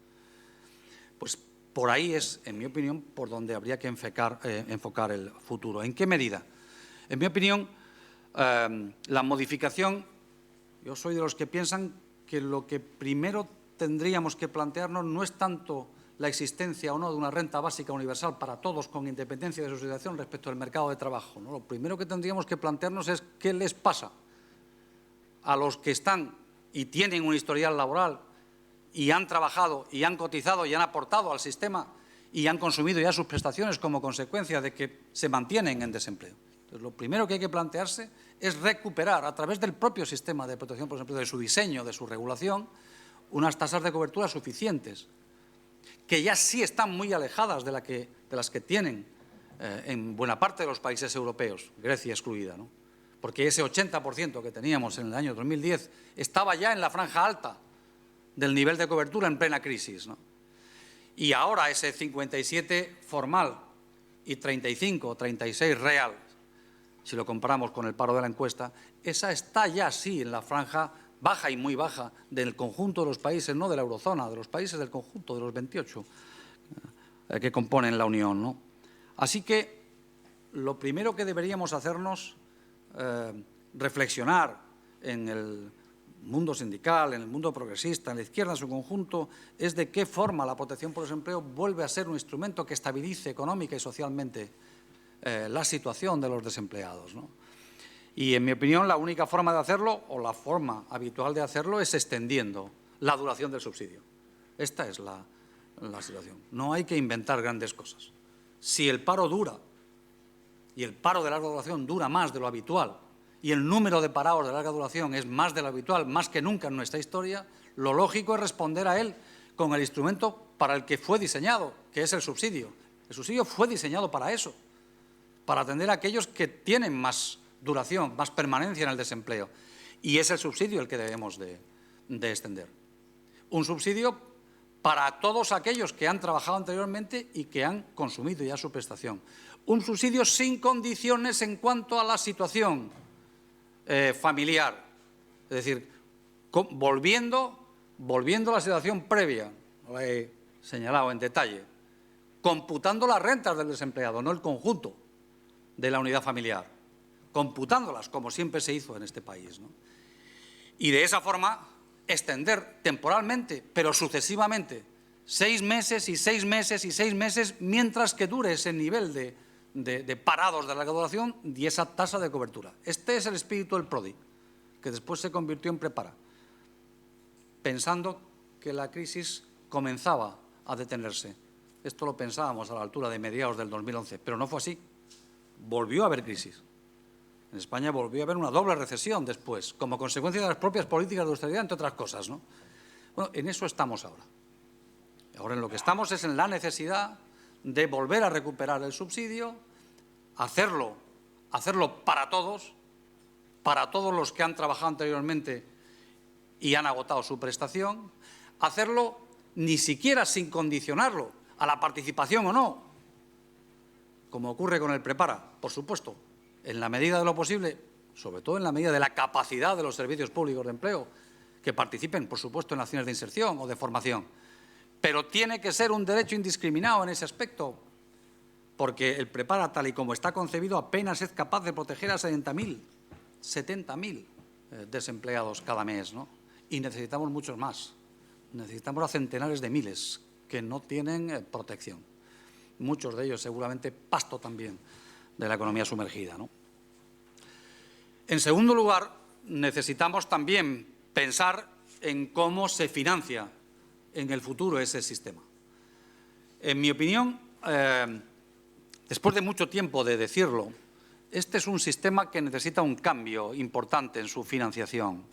Pues por ahí es, en mi opinión, por donde habría que enfocar el futuro. ¿En qué medida? En mi opinión, la modificación, yo soy de los que piensan que lo que primero tendríamos que plantearnos no es tanto la existencia o no de una renta básica universal para todos con independencia de su situación respecto al mercado de trabajo, ¿no? Lo primero que tendríamos que plantearnos es qué les pasa a los que están y tienen un historial laboral y han trabajado y han cotizado y han aportado al sistema y han consumido ya sus prestaciones como consecuencia de que se mantienen en desempleo. Entonces, lo primero que hay que plantearse es recuperar, a través del propio sistema de protección por desempleo, de su diseño, de su regulación, unas tasas de cobertura suficientes, que ya sí están muy alejadas de las que tienen en buena parte de los países europeos, Grecia excluida, ¿no? Porque ese 80% que teníamos en el año 2010 estaba ya en la franja alta del nivel de cobertura en plena crisis, ¿no? Y ahora ese 57 formal y 35 o 36 real, si lo comparamos con el paro de la encuesta, esa está ya sí en la franja baja y muy baja del conjunto de los países, no de la eurozona, de los países del conjunto, de los 28 que componen la Unión, ¿no? Así que lo primero que deberíamos hacernos, reflexionar en el mundo sindical, en el mundo progresista, en la izquierda en su conjunto, es de qué forma la protección por desempleo vuelve a ser un instrumento que estabilice económica y socialmente la situación de los desempleados, ¿no? Y, en mi opinión, la única forma de hacerlo, o la forma habitual de hacerlo, es extendiendo la duración del subsidio. Esta es la situación. No hay que inventar grandes cosas. Si el paro dura, y el paro de larga duración dura más de lo habitual, y el número de parados de larga duración es más de lo habitual, más que nunca en nuestra historia, lo lógico es responder a él con el instrumento para el que fue diseñado, que es el subsidio. El subsidio fue diseñado para eso, para atender a aquellos que tienen más duración, más permanencia en el desempleo. Y es el subsidio el que debemos de extender. Un subsidio para todos aquellos que han trabajado anteriormente y que han consumido ya su prestación. Un subsidio sin condiciones en cuanto a la situación familiar. Es decir, volviendo a la situación previa, lo he señalado en detalle, computando las rentas del desempleado, no el conjunto de la unidad familiar, computándolas como siempre se hizo en este país, ¿no? Y de esa forma extender temporalmente, pero sucesivamente, 6 meses y 6 meses y 6 meses, mientras que dure ese nivel de parados de larga duración y esa tasa de cobertura. Este es el espíritu del PRODI, que después se convirtió en Prepara, pensando que la crisis comenzaba a detenerse. Esto lo pensábamos a la altura de mediados del 2011, pero no fue así. Volvió a haber crisis. En España volvió a haber una doble recesión después, como consecuencia de las propias políticas de austeridad, entre otras cosas, ¿no? Bueno, en eso estamos ahora. Ahora en lo que estamos es en la necesidad de volver a recuperar el subsidio, hacerlo para todos los que han trabajado anteriormente y han agotado su prestación, hacerlo ni siquiera sin condicionarlo a la participación o no, como ocurre con el Prepara, por supuesto, en la medida de lo posible, sobre todo en la medida de la capacidad de los servicios públicos de empleo, que participen, por supuesto, en acciones de inserción o de formación. Pero tiene que ser un derecho indiscriminado en ese aspecto, porque el Prepara, tal y como está concebido, apenas es capaz de proteger a 70.000 desempleados cada mes, ¿no? Y necesitamos muchos más. Necesitamos a centenares de miles que no tienen protección. Muchos de ellos seguramente pasto también de la economía sumergida, ¿no? En segundo lugar, necesitamos también pensar en cómo se financia en el futuro ese sistema. En mi opinión, después de mucho tiempo de decirlo, este es un sistema que necesita un cambio importante en su financiación.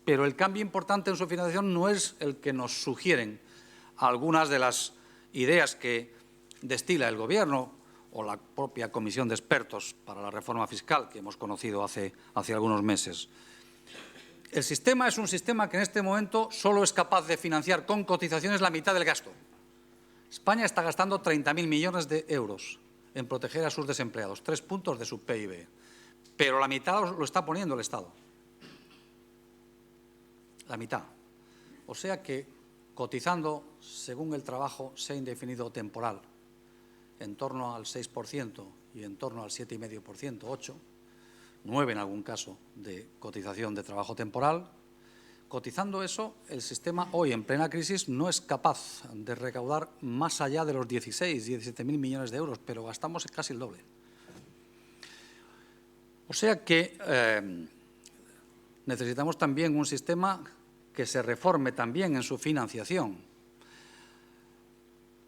Pero el cambio importante en su financiación no es el que nos sugieren algunas de las ideas que destila el Gobierno o la propia Comisión de Expertos para la Reforma Fiscal que hemos conocido hace algunos meses. El sistema es un sistema que en este momento solo es capaz de financiar con cotizaciones la mitad del gasto. España está gastando 30.000 millones de euros en proteger a sus desempleados, 3 puntos de su PIB, pero la mitad lo está poniendo el Estado. La mitad. O sea que cotizando, según el trabajo sea indefinido o temporal, en torno al 6% y en torno al 7,5%, 8%, 9% en algún caso de cotización de trabajo temporal. Cotizando eso, el sistema hoy en plena crisis no es capaz de recaudar más allá de los 16, 17.000 millones de euros, pero gastamos casi el doble. O sea que necesitamos también un sistema que se reforme también en su financiación.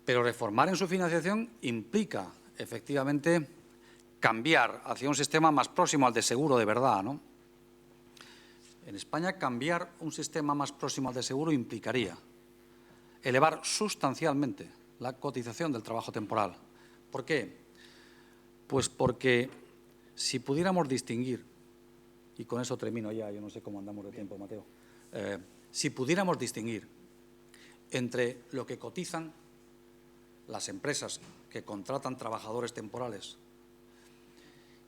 Pero reformar en su financiación implica, efectivamente, cambiar hacia un sistema más próximo al de seguro de verdad, ¿no? En España, cambiar un sistema más próximo al de seguro implicaría elevar sustancialmente la cotización del trabajo temporal. ¿Por qué? Pues porque si pudiéramos distinguir, y con eso termino ya, yo no sé cómo andamos de tiempo, Mateo, si pudiéramos distinguir entre lo que cotizan las empresas que contratan trabajadores temporales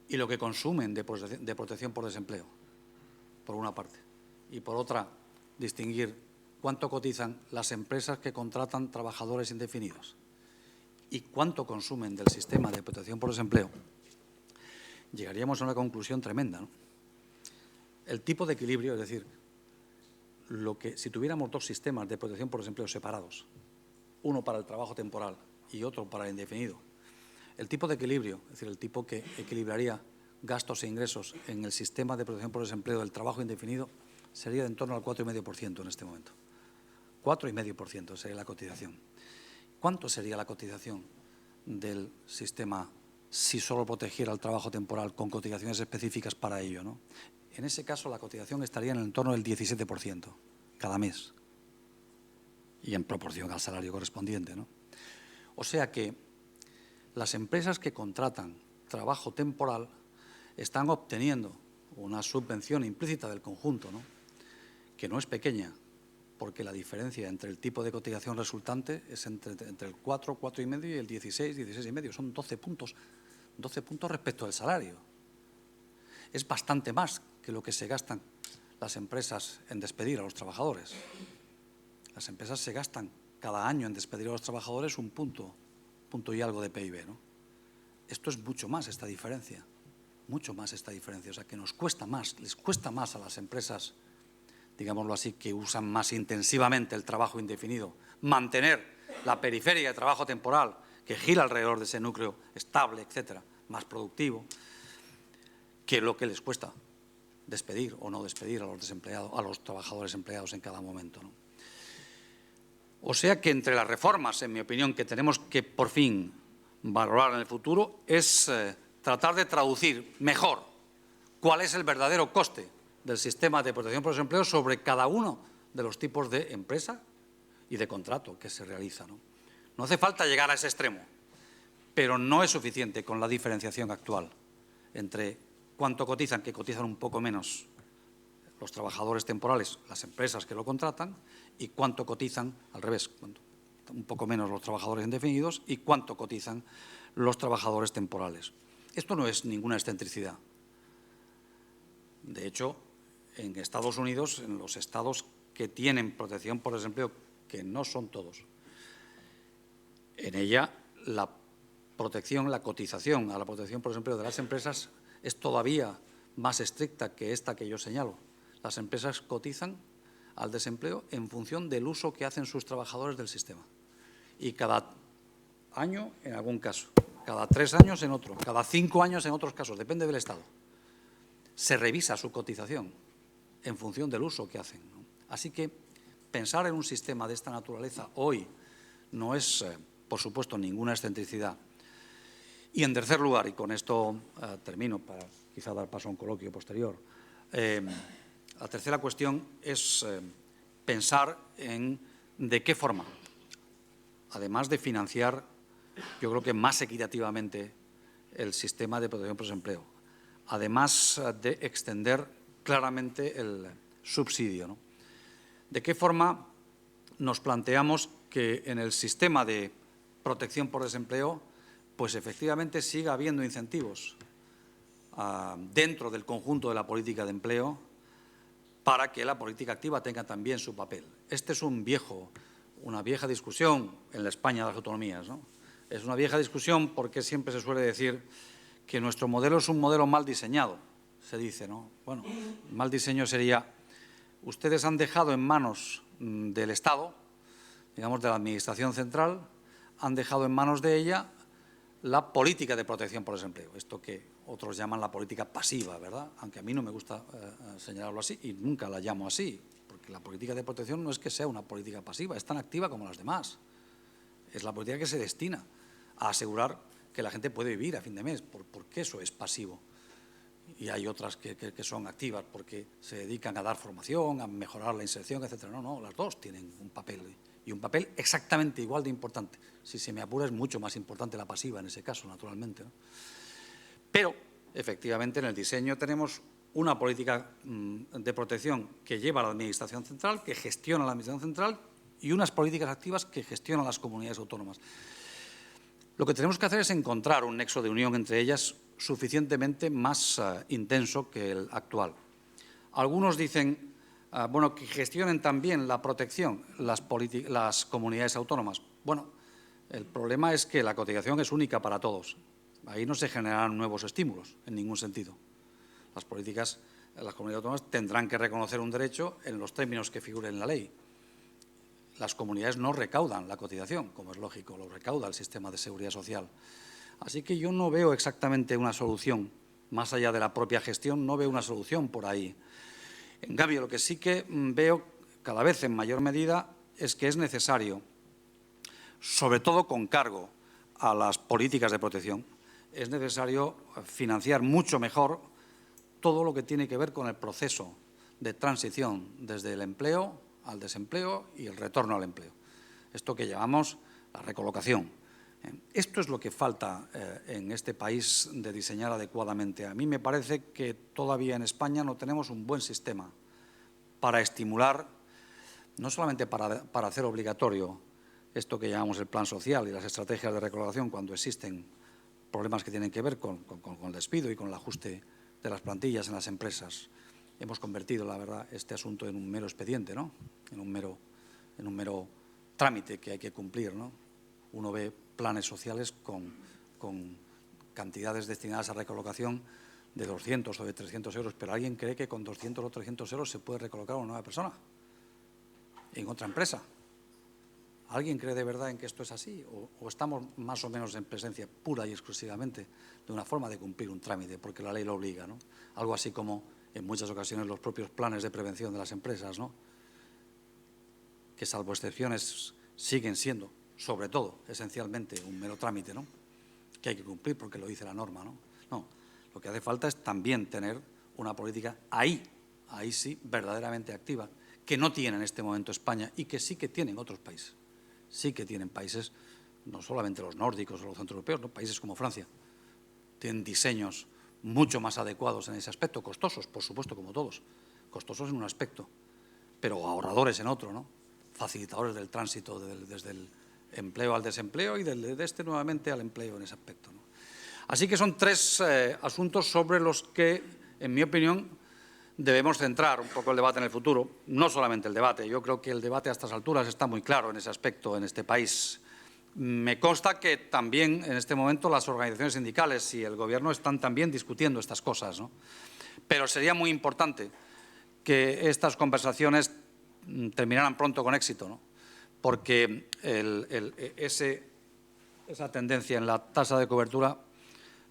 y lo que consumen de protección por desempleo, por una parte, y por otra, distinguir cuánto cotizan las empresas que contratan trabajadores indefinidos y cuánto consumen del sistema de protección por desempleo, llegaríamos a una conclusión tremenda, ¿no? El tipo de equilibrio, es decir, si tuviéramos dos sistemas de protección por desempleo separados, uno para el trabajo temporal y otro para el indefinido, el tipo de equilibrio, es decir, el tipo que equilibraría gastos e ingresos en el sistema de protección por desempleo del trabajo indefinido, sería de en torno al 4,5% en este momento. 4,5% sería la cotización. ¿Cuánto sería la cotización del sistema si solo protegiera el trabajo temporal con cotizaciones específicas para ello, ¿no? En ese caso, la cotización estaría en el entorno del 17% cada mes y en proporción al salario correspondiente, ¿no? O sea que las empresas que contratan trabajo temporal están obteniendo una subvención implícita del conjunto, ¿no? Que no es pequeña, porque la diferencia entre el tipo de cotización resultante es entre el 4, 4,5 y el 16, 16,5. Son 12 puntos respecto al salario. Es bastante más que lo que se gastan las empresas en despedir a los trabajadores. Las empresas se gastan cada año en despedir a los trabajadores un punto y algo de PIB, ¿no? Esto es mucho más esta diferencia, mucho más esta diferencia. O sea, que nos cuesta más, les cuesta más a las empresas, digámoslo así, que usan más intensivamente el trabajo indefinido, mantener la periferia de trabajo temporal que gira alrededor de ese núcleo estable, etcétera, más productivo, que lo que les cuesta despedir o no despedir a los desempleados, a los trabajadores empleados en cada momento, ¿no? O sea que entre las reformas, en mi opinión, que tenemos que por fin valorar en el futuro es tratar de traducir mejor cuál es el verdadero coste del sistema de protección por desempleo sobre cada uno de los tipos de empresa y de contrato que se realiza, ¿no? No hace falta llegar a ese extremo, pero no es suficiente con la diferenciación actual entre cuánto cotizan, que cotizan un poco menos los trabajadores temporales, las empresas que lo contratan, y cuánto cotizan, al revés, un poco menos los trabajadores indefinidos y cuánto cotizan los trabajadores temporales. Esto no es ninguna excentricidad. De hecho, en Estados Unidos, en los estados que tienen protección por desempleo, que no son todos, en ella la protección, la cotización a la protección por desempleo de las empresas es todavía más estricta que esta que yo señalo. Las empresas cotizan al desempleo en función del uso que hacen sus trabajadores del sistema. Y cada año, en algún caso, cada 3 años en otro, cada 5 años en otros casos, depende del Estado, se revisa su cotización en función del uso que hacen, ¿no? Así que pensar en un sistema de esta naturaleza hoy no es, por supuesto, ninguna excentricidad. Y en tercer lugar, y con esto termino para quizá dar paso a un coloquio posterior, la tercera cuestión es pensar en de qué forma, además de financiar, yo creo que más equitativamente el sistema de protección por desempleo, además de extender claramente el subsidio, ¿no? ¿De qué forma nos planteamos que en el sistema de protección por desempleo, pues efectivamente siga habiendo incentivos dentro del conjunto de la política de empleo para que la política activa tenga también su papel? Este es una vieja discusión en la España de las autonomías, ¿no? Es una vieja discusión porque siempre se suele decir que nuestro modelo es un modelo mal diseñado, se dice, ¿no? Bueno, mal diseño sería, ustedes han dejado en manos del Estado, digamos de la Administración central, han dejado en manos de ella la política de protección por desempleo, esto que otros llaman la política pasiva, ¿verdad? Aunque a mí no me gusta señalarlo así y nunca la llamo así, porque porque la política de protección no es que sea una política pasiva, es tan activa como las demás. Es la política que se destina a asegurar que la gente puede vivir a fin de mes, porque eso es pasivo. Y hay otras que son activas porque se dedican a dar formación, a mejorar la inserción, etcétera. No, las dos tienen un papel, y un papel exactamente igual de importante. Si se me apura, es mucho más importante la pasiva en ese caso, naturalmente, ¿no? Pero, efectivamente, en el diseño tenemos una política de protección que lleva a la Administración Central, que gestiona la Administración Central, y unas políticas activas que gestionan las comunidades autónomas. Lo que tenemos que hacer es encontrar un nexo de unión entre ellas suficientemente más intenso que el actual. Algunos dicen, bueno, que gestionen también la protección las comunidades autónomas. Bueno, el problema es que la cotización es única para todos. Ahí no se generarán nuevos estímulos, en ningún sentido. Las comunidades autónomas tendrán que reconocer un derecho en los términos que figuren en la ley. Las comunidades no recaudan la cotización, como es lógico, lo recauda el sistema de seguridad social. Así que yo no veo exactamente una solución, más allá de la propia gestión, no veo una solución por ahí. En cambio, lo que sí que veo cada vez en mayor medida es que es necesario, sobre todo con cargo a las políticas de protección, es necesario financiar mucho mejor todo lo que tiene que ver con el proceso de transición desde el empleo al desempleo y el retorno al empleo. Esto que llamamos la recolocación. Esto es lo que falta en este país de diseñar adecuadamente. A mí me parece que todavía en España no tenemos un buen sistema para estimular, no solamente para hacer obligatorio esto que llamamos el plan social y las estrategias de recolocación cuando existen problemas que tienen que ver con el despido y con el ajuste de las plantillas en las empresas. Hemos convertido, la verdad, este asunto en un mero expediente, ¿no? En un mero trámite que hay que cumplir, ¿no? Uno ve planes sociales con cantidades destinadas a recolocación de 200 o de 300 euros, pero ¿alguien cree que con 200 o 300 euros se puede recolocar a una nueva persona en otra empresa? ¿Alguien cree de verdad en que esto es así? ¿O estamos más o menos en presencia pura y exclusivamente de una forma de cumplir un trámite, porque la ley lo obliga, ¿no? Algo así como, en muchas ocasiones, los propios planes de prevención de las empresas, ¿no? Que, salvo excepciones, siguen siendo, sobre todo, esencialmente, un mero trámite, ¿no? Que hay que cumplir porque lo dice la norma, ¿no? No, lo que hace falta es también tener una política ahí sí, verdaderamente activa, que no tiene en este momento España y que sí que tienen otros países. Sí que tienen países, no solamente los nórdicos o los centroeuropeos, ¿no? Países como Francia, tienen diseños mucho más adecuados en ese aspecto, costosos, por supuesto, como todos, costosos en un aspecto, pero ahorradores en otro, ¿no? Facilitadores del tránsito desde el empleo al desempleo y de este nuevamente al empleo en ese aspecto, ¿no? Así que son tres asuntos sobre los que, en mi opinión, debemos centrar un poco el debate en el futuro. No solamente el debate, yo creo que el debate a estas alturas está muy claro en ese aspecto en este país. Me consta que también en este momento las organizaciones sindicales y el Gobierno están también discutiendo estas cosas, ¿no? Pero sería muy importante que estas conversaciones terminaran pronto con éxito, ¿no? Porque esa tendencia en la tasa de cobertura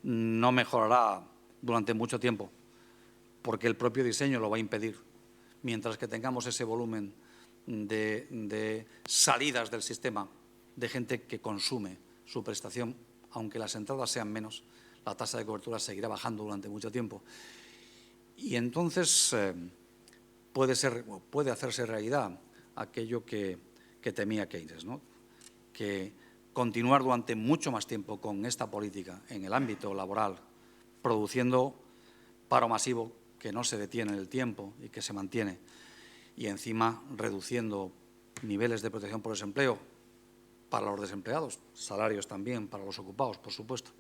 no mejorará durante mucho tiempo, porque el propio diseño lo va a impedir, mientras que tengamos ese volumen de salidas del sistema, de gente que consume su prestación, aunque las entradas sean menos, la tasa de cobertura seguirá bajando durante mucho tiempo. Y entonces puede hacerse realidad aquello que temía Keynes, ¿no? Que continuar durante mucho más tiempo con esta política en el ámbito laboral, produciendo paro masivo que no se detiene en el tiempo y que se mantiene, y encima reduciendo niveles de protección por desempleo para los desempleados, salarios también para los ocupados, por supuesto.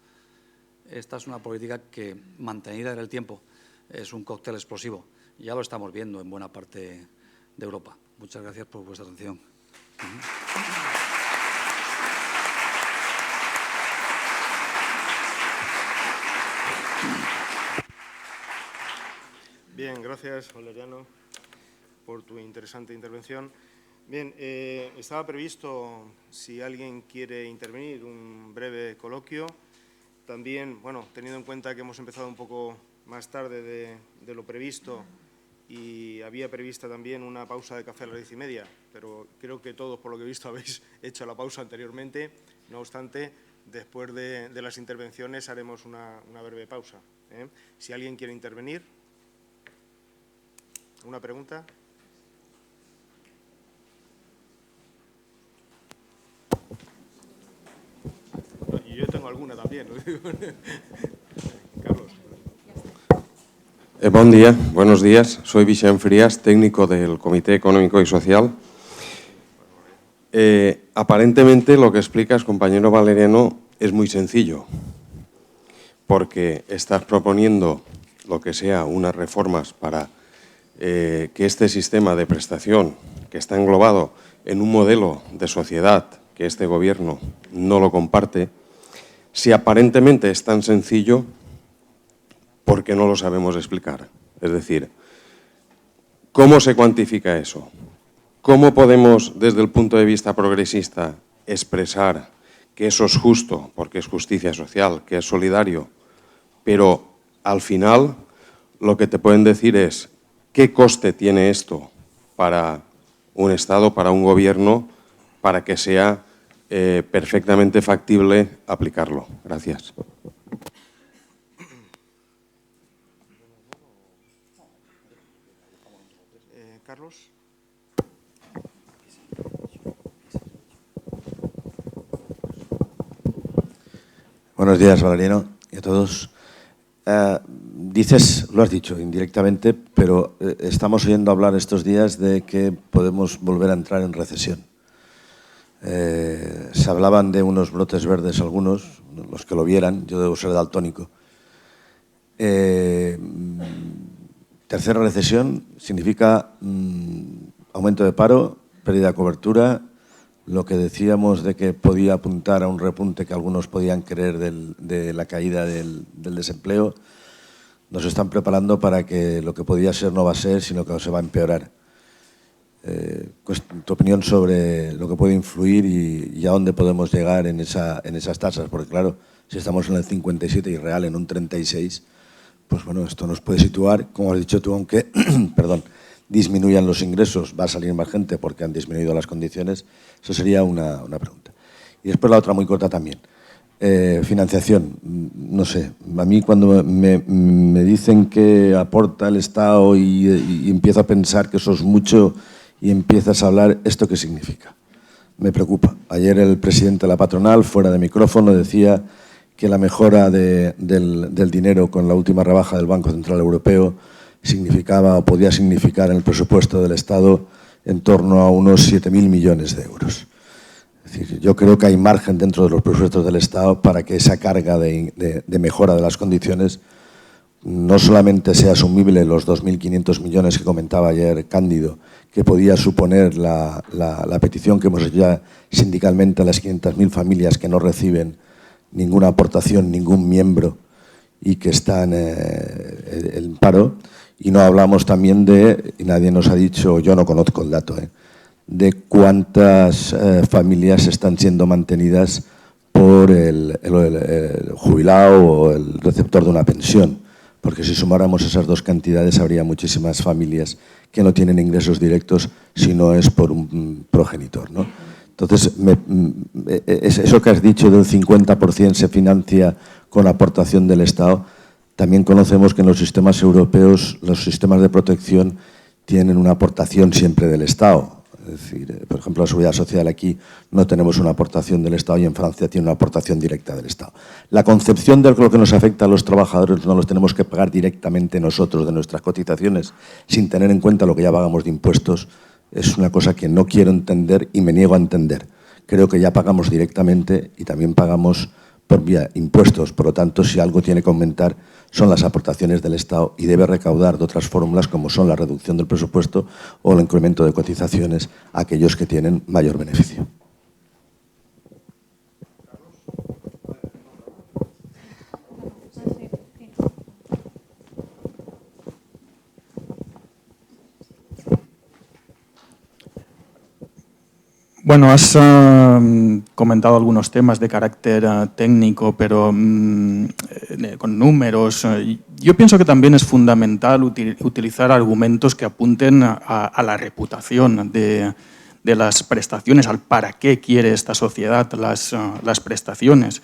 Esta es una política que, mantenida en el tiempo, es un cóctel explosivo. Ya lo estamos viendo en buena parte de Europa. Muchas gracias por vuestra atención. Bien, gracias, Valeriano, por tu interesante intervención. Bien, estaba previsto, si alguien quiere intervenir, un breve coloquio. También, bueno, teniendo en cuenta que hemos empezado un poco más tarde de lo previsto y había prevista también una pausa de café a las 10:30, pero creo que todos, por lo que he visto, habéis hecho la pausa anteriormente. No obstante, después de las intervenciones haremos una breve pausa. Si alguien quiere intervenir. ¿Una pregunta? Y yo tengo alguna también. Carlos. Buen día, buenos días. Soy Vicente Frías, técnico del Comité Económico y Social. Aparentemente lo que explicas, compañero Valeriano, es muy sencillo, porque estás proponiendo lo que sea unas reformas para que este sistema de prestación, que está englobado en un modelo de sociedad que este Gobierno no lo comparte, si aparentemente es tan sencillo, ¿por qué no lo sabemos explicar? Es decir, ¿cómo se cuantifica eso? ¿Cómo podemos, desde el punto de vista progresista, expresar que eso es justo, porque es justicia social, que es solidario, pero al final lo que te pueden decir es qué coste tiene esto para un Estado, para un Gobierno, para que sea perfectamente factible aplicarlo? Gracias. Carlos. Buenos días, Valeriano, y a todos. Dices, lo has dicho indirectamente, pero estamos oyendo hablar estos días de que podemos volver a entrar en recesión. Se hablaban de unos brotes verdes algunos, los que lo vieran, yo debo ser daltónico. Tercera recesión significa aumento de paro, pérdida de cobertura, lo que decíamos de que podía apuntar a un repunte que algunos podían creer de la caída del desempleo. Nos están preparando para que lo que podía ser no va a ser, sino que se va a empeorar. Tu opinión sobre lo que puede influir y a dónde podemos llegar en esas tasas, porque claro, si estamos en el 57 y real en un 36, pues bueno, esto nos puede situar, como has dicho tú, aunque perdón, disminuyan los ingresos, va a salir más gente porque han disminuido las condiciones. Eso sería una pregunta. Y después la otra muy corta también. Financiación, no sé, a mí cuando me dicen que aporta el Estado y empiezo a pensar que eso es mucho y empiezas a hablar, ¿esto qué significa? Me preocupa. Ayer el presidente de la patronal, fuera de micrófono, decía que la mejora del dinero con la última rebaja del Banco Central Europeo significaba o podía significar en el presupuesto del Estado en torno a unos 7.000 millones de euros. Es decir, yo creo que hay margen dentro de los presupuestos del Estado para que esa carga de mejora de las condiciones no solamente sea asumible los 2.500 millones que comentaba ayer Cándido, que podía suponer la petición que hemos hecho ya sindicalmente a las 500.000 familias que no reciben ninguna aportación, ningún miembro y que están en paro. Y no hablamos también y nadie nos ha dicho, yo no conozco el dato, de cuántas familias están siendo mantenidas por el jubilado o el receptor de una pensión. Porque si sumáramos esas dos cantidades habría muchísimas familias que no tienen ingresos directos si no es por un progenitor, ¿no? Entonces, eso que has dicho del 50% se financia con aportación del Estado, también conocemos que en los sistemas europeos los sistemas de protección tienen una aportación siempre del Estado. Es decir, por ejemplo, la Seguridad Social aquí no tenemos una aportación del Estado y en Francia tiene una aportación directa del Estado. La concepción de lo que nos afecta a los trabajadores no los tenemos que pagar directamente nosotros de nuestras cotizaciones sin tener en cuenta lo que ya pagamos de impuestos es una cosa que no quiero entender y me niego a entender. Creo que ya pagamos directamente y también pagamos por vía impuestos. Por lo tanto, si algo tiene que aumentar son las aportaciones del Estado y debe recaudar de otras fórmulas como son la reducción del presupuesto o el incremento de cotizaciones a aquellos que tienen mayor beneficio. Bueno, has comentado algunos temas de carácter técnico, pero con números. Yo pienso que también es fundamental utilizar argumentos que apunten a la reputación de las prestaciones, al para qué quiere esta sociedad las prestaciones.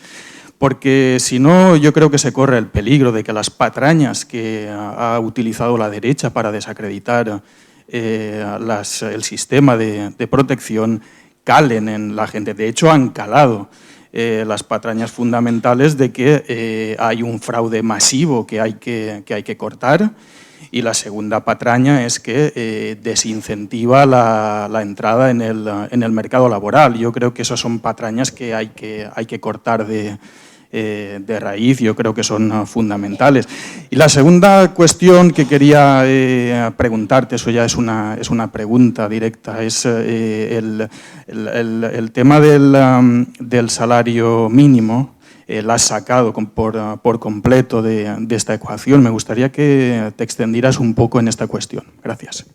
Porque si no, yo creo que se corre el peligro de que las patrañas que ha utilizado la derecha para desacreditar el sistema de protección calen en la gente. De hecho, han calado las patrañas fundamentales de que hay un fraude masivo que hay que cortar, y la segunda patraña es que desincentiva la entrada en el mercado laboral. Yo creo que esas son patrañas que hay que cortar de raíz. Yo creo que son fundamentales. Y la segunda cuestión que quería preguntarte, eso ya es una pregunta directa, es el tema del salario mínimo. La has sacado por completo de esta ecuación. Me gustaría que te extendieras un poco en esta cuestión. Gracias.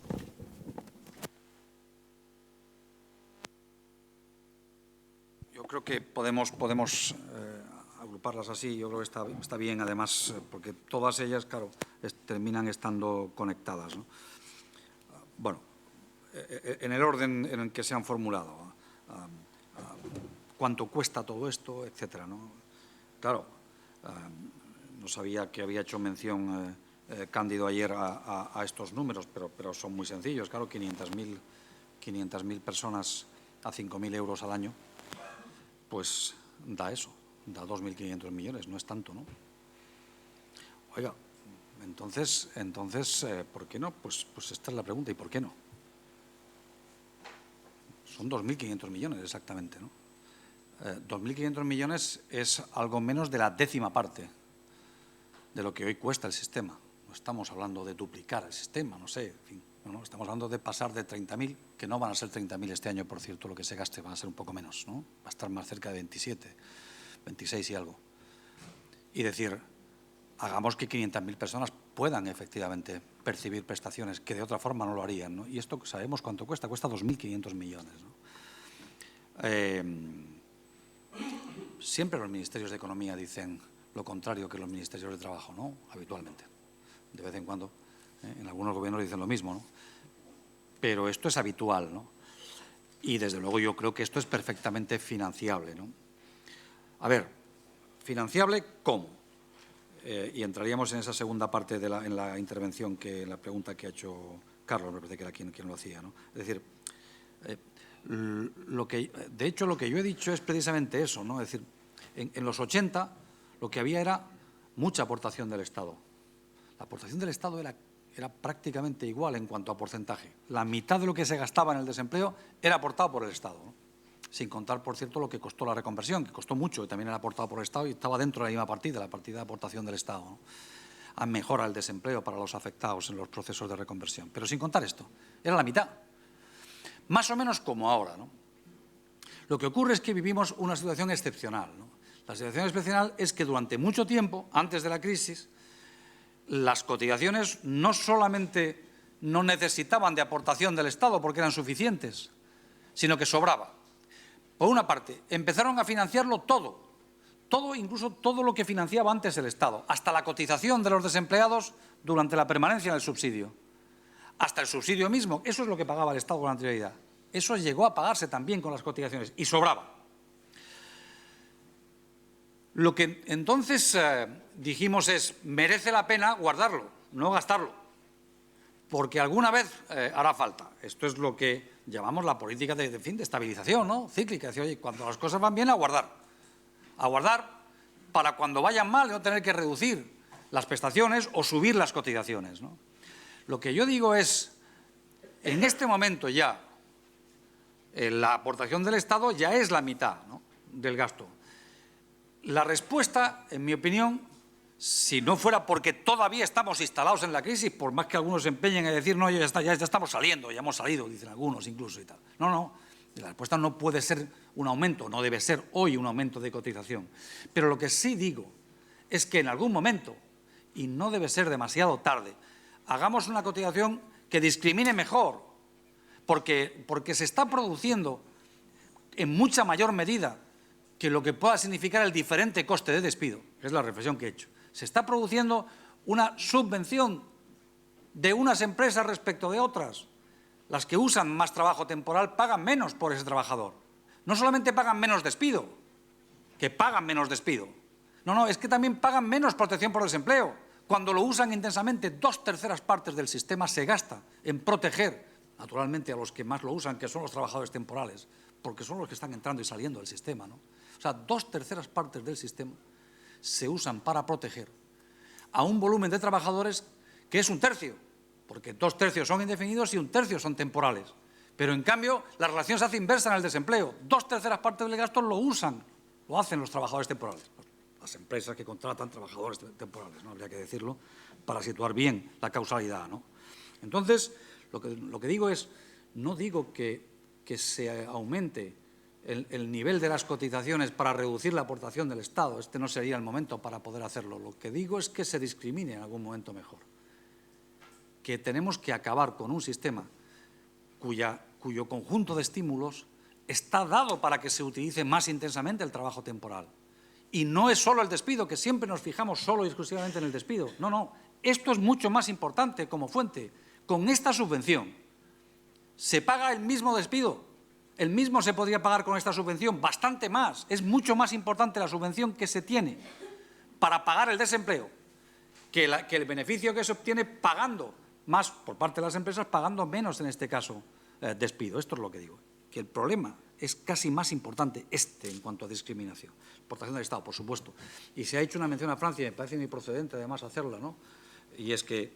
Yo creo que podemos agruparlas así. Yo creo que está bien, además, porque todas ellas, claro, terminan estando conectadas, ¿no? Bueno, en el orden en el que se han formulado, cuánto cuesta todo esto, etcétera, ¿no? Claro, no sabía que había hecho mención Cándido ayer a estos números, pero son muy sencillos. Claro, 500.000 personas a 5.000 euros al año, pues da eso. Da 2.500 millones, no es tanto, ¿no? Oiga, entonces, ¿por qué no? Pues esta es la pregunta, ¿y por qué no? Son 2.500 millones exactamente, ¿no? 2.500 millones es algo menos de la 10ª parte de lo que hoy cuesta el sistema. No estamos hablando de duplicar el sistema, no sé, en fin. No, estamos hablando de pasar de 30.000, que no van a ser 30.000 este año, por cierto, lo que se gaste van a ser un poco menos, ¿no? Va a estar más cerca de 27, 26 y algo. Y decir, hagamos que 500.000 personas puedan efectivamente percibir prestaciones que de otra forma no lo harían, ¿no? Y esto sabemos cuánto cuesta 2.500 millones, ¿no? Siempre los ministerios de Economía dicen lo contrario que los ministerios de Trabajo, ¿no? Habitualmente. De vez en cuando, en algunos gobiernos dicen lo mismo, ¿no? Pero esto es habitual, ¿no? Y desde luego yo creo que esto es perfectamente financiable, ¿no? A ver, ¿financiable cómo? Y entraríamos en esa segunda parte en la intervención, en la pregunta que ha hecho Carlos, me parece que era quien lo hacía, ¿no? Es decir, de hecho lo que yo he dicho es precisamente eso, ¿no? Es decir, en los 80 lo que había era mucha aportación del Estado. La aportación del Estado era prácticamente igual en cuanto a porcentaje. La mitad de lo que se gastaba en el desempleo era aportado por el Estado, ¿no? Sin contar, por cierto, lo que costó la reconversión, que costó mucho y también era aportado por el Estado y estaba dentro de la misma partida, la partida de aportación del Estado, ¿no? A mejora el desempleo para los afectados en los procesos de reconversión. Pero sin contar esto, era la mitad. Más o menos como ahora, ¿no? Lo que ocurre es que vivimos una situación excepcional, ¿no? La situación excepcional es que durante mucho tiempo, antes de la crisis, las cotizaciones no solamente no necesitaban de aportación del Estado porque eran suficientes, sino que sobraba. Por una parte, empezaron a financiarlo todo, incluso todo lo que financiaba antes el Estado, hasta la cotización de los desempleados durante la permanencia en el subsidio, hasta el subsidio mismo. Eso es lo que pagaba el Estado con anterioridad. Eso llegó a pagarse también con las cotizaciones y sobraba. Lo que entonces dijimos es, merece la pena guardarlo, no gastarlo, porque alguna vez hará falta. Esto es lo que llamamos la política de estabilización, ¿no? Cíclica. Decir, oye, cuando las cosas van bien, a guardar para cuando vayan mal no tener que reducir las prestaciones o subir las cotizaciones, ¿no? Lo que yo digo es, en este momento ya, la aportación del Estado ya es la mitad, ¿no?, del gasto. La respuesta, en mi opinión, si no fuera porque todavía estamos instalados en la crisis, por más que algunos se empeñen a decir, no, ya estamos saliendo, ya hemos salido, dicen algunos incluso y tal. No, la respuesta no puede ser un aumento, no debe ser hoy un aumento de cotización. Pero lo que sí digo es que en algún momento, y no debe ser demasiado tarde, hagamos una cotización que discrimine mejor, porque se está produciendo en mucha mayor medida que lo que pueda significar el diferente coste de despido, que es la reflexión que he hecho. Se está produciendo una subvención de unas empresas respecto de otras. Las que usan más trabajo temporal pagan menos por ese trabajador. No solamente pagan menos despido, que pagan menos despido. No, es que también pagan menos protección por desempleo. Cuando lo usan intensamente, 2/3 partes del sistema se gasta en proteger, naturalmente, a los que más lo usan, que son los trabajadores temporales, porque son los que están entrando y saliendo del sistema, ¿no? O sea, 2/3 partes del sistema se usan para proteger a un volumen de trabajadores que es 1/3, porque 2/3 son indefinidos y 1/3 son temporales. Pero, en cambio, la relación se hace inversa en el desempleo. 2/3 partes del gasto lo hacen los trabajadores temporales. Las empresas que contratan trabajadores temporales, ¿no? Habría que decirlo para situar bien la causalidad, ¿no? Entonces, lo que digo es, no digo que se aumente el nivel de las cotizaciones para reducir la aportación del Estado. Este no sería el momento para poder hacerlo. Lo que digo es que se discrimine en algún momento mejor. Que tenemos que acabar con un sistema cuyo conjunto de estímulos está dado para que se utilice más intensamente el trabajo temporal. Y no es solo el despido, que siempre nos fijamos solo y exclusivamente en el despido. No, esto es mucho más importante como fuente. Con esta subvención se paga el mismo despido. El mismo se podría pagar con esta subvención, bastante más. Es mucho más importante la subvención que se tiene para pagar el desempleo que el beneficio que se obtiene pagando más por parte de las empresas, pagando menos en este caso despido. Esto es lo que digo. Que el problema es casi más importante en cuanto a discriminación. Aportación del Estado, por supuesto. Y se ha hecho una mención a Francia, y me parece muy procedente además hacerla, ¿no? Y es que,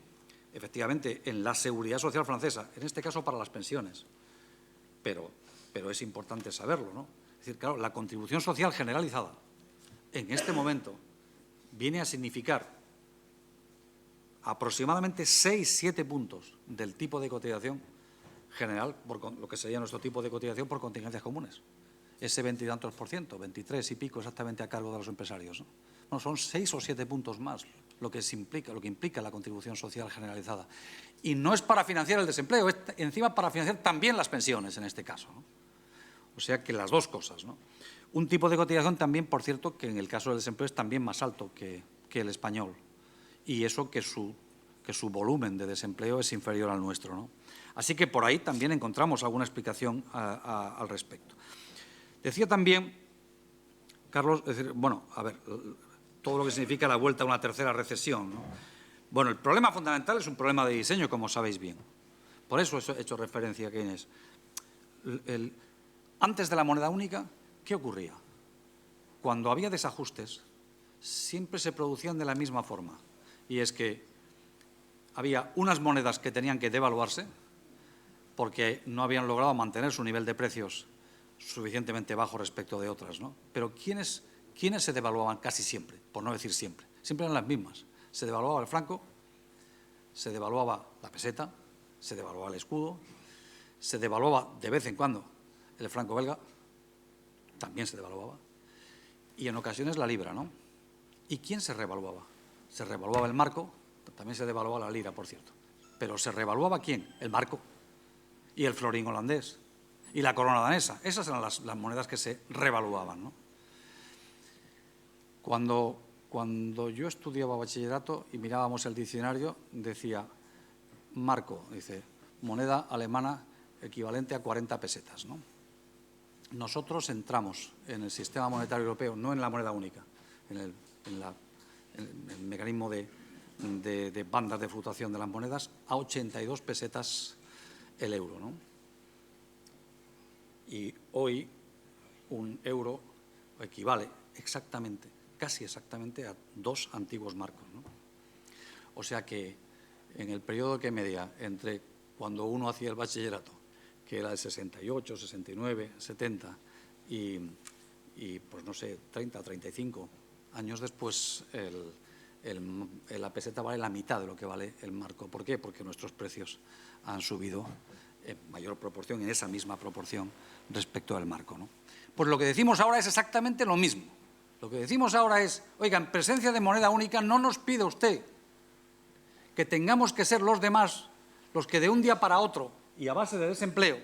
efectivamente, en la seguridad social francesa, en este caso para las pensiones, pero es importante saberlo, ¿no? Es decir, claro, la contribución social generalizada en este momento viene a significar aproximadamente 6-7 puntos del tipo de cotización general, por lo que sería nuestro tipo de cotización por contingencias comunes. Ese 20 y tantos %, 23 y pico exactamente a cargo de los empresarios, ¿no? No, son 6 o 7 puntos más lo que implica la contribución social generalizada. Y no es para financiar el desempleo, es encima para financiar también las pensiones en este caso, ¿no? O sea que las dos cosas, ¿no? Un tipo de cotización también, por cierto, que en el caso del desempleo es también más alto que el español. Y eso que su volumen de desempleo es inferior al nuestro, ¿no? Así que por ahí también encontramos alguna explicación al respecto. Decía también, Carlos, todo lo que significa la vuelta a una tercera recesión, ¿no? Bueno, el problema fundamental es un problema de diseño, como sabéis bien. Por eso he hecho referencia a Keynes. Antes de la moneda única, ¿qué ocurría? Cuando había desajustes, siempre se producían de la misma forma. Y es que había unas monedas que tenían que devaluarse porque no habían logrado mantener su nivel de precios suficientemente bajo respecto de otras, ¿no? Pero ¿quiénes se devaluaban casi siempre? Por no decir siempre. Siempre eran las mismas. Se devaluaba el franco, se devaluaba la peseta, se devaluaba el escudo, se devaluaba de vez en cuando el franco belga, también se devaluaba, y en ocasiones la libra, ¿no? ¿Y quién se revaluaba? Se revaluaba el marco, también se devaluaba la lira, por cierto. Pero ¿se revaluaba quién? El marco y el florín holandés y la corona danesa. Esas eran las monedas que se revaluaban, ¿no? Cuando yo estudiaba bachillerato y mirábamos el diccionario, decía marco, dice, moneda alemana equivalente a 40 pesetas, ¿no? Nosotros entramos en el sistema monetario europeo, no en la moneda única, en el mecanismo de bandas de fluctuación de las monedas, a 82 pesetas el euro, ¿no? Y hoy un euro equivale exactamente, casi exactamente a 2 antiguos marcos, ¿no? O sea que en el periodo que media entre cuando uno hacía el bachillerato, que era de 68, 69, 70 y pues no sé, 30, 35 años después, la peseta vale la mitad de lo que vale el marco. ¿Por qué? Porque nuestros precios han subido en mayor proporción, en esa misma proporción respecto al marco, ¿no? Pues lo que decimos ahora es exactamente lo mismo. Lo que decimos ahora es, oiga, en presencia de moneda única no nos pide usted que tengamos que ser los demás los que de un día para otro y a base de desempleo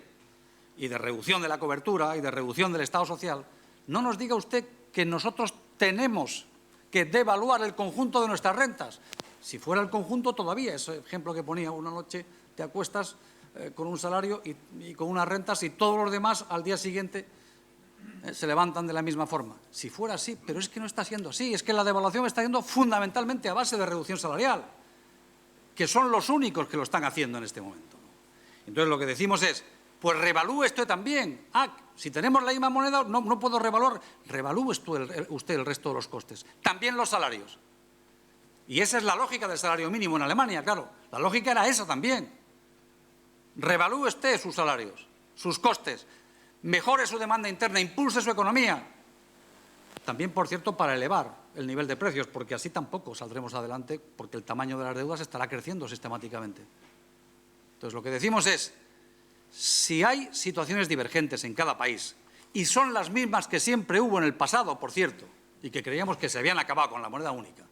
y de reducción de la cobertura y de reducción del Estado social, no nos diga usted que nosotros tenemos que devaluar el conjunto de nuestras rentas. Si fuera el conjunto todavía, ese ejemplo que ponía, una noche te acuestas con un salario y con unas rentas y todos los demás al día siguiente se levantan de la misma forma. Si fuera así, pero es que no está siendo así, es que la devaluación está yendo fundamentalmente a base de reducción salarial, que son los únicos que lo están haciendo en este momento. Entonces lo que decimos es, pues revalúe esto también. Si tenemos la misma moneda, no puedo revaluar. Revalúe usted el resto de los costes, también los salarios. Y esa es la lógica del salario mínimo en Alemania, claro. La lógica era esa también. Revalúe usted sus salarios, sus costes, mejore su demanda interna, impulse su economía. También, por cierto, para elevar el nivel de precios, porque así tampoco saldremos adelante, porque el tamaño de las deudas estará creciendo sistemáticamente. Entonces, lo que decimos es, si hay situaciones divergentes en cada país, y son las mismas que siempre hubo en el pasado, por cierto, y que creíamos que se habían acabado con la moneda única,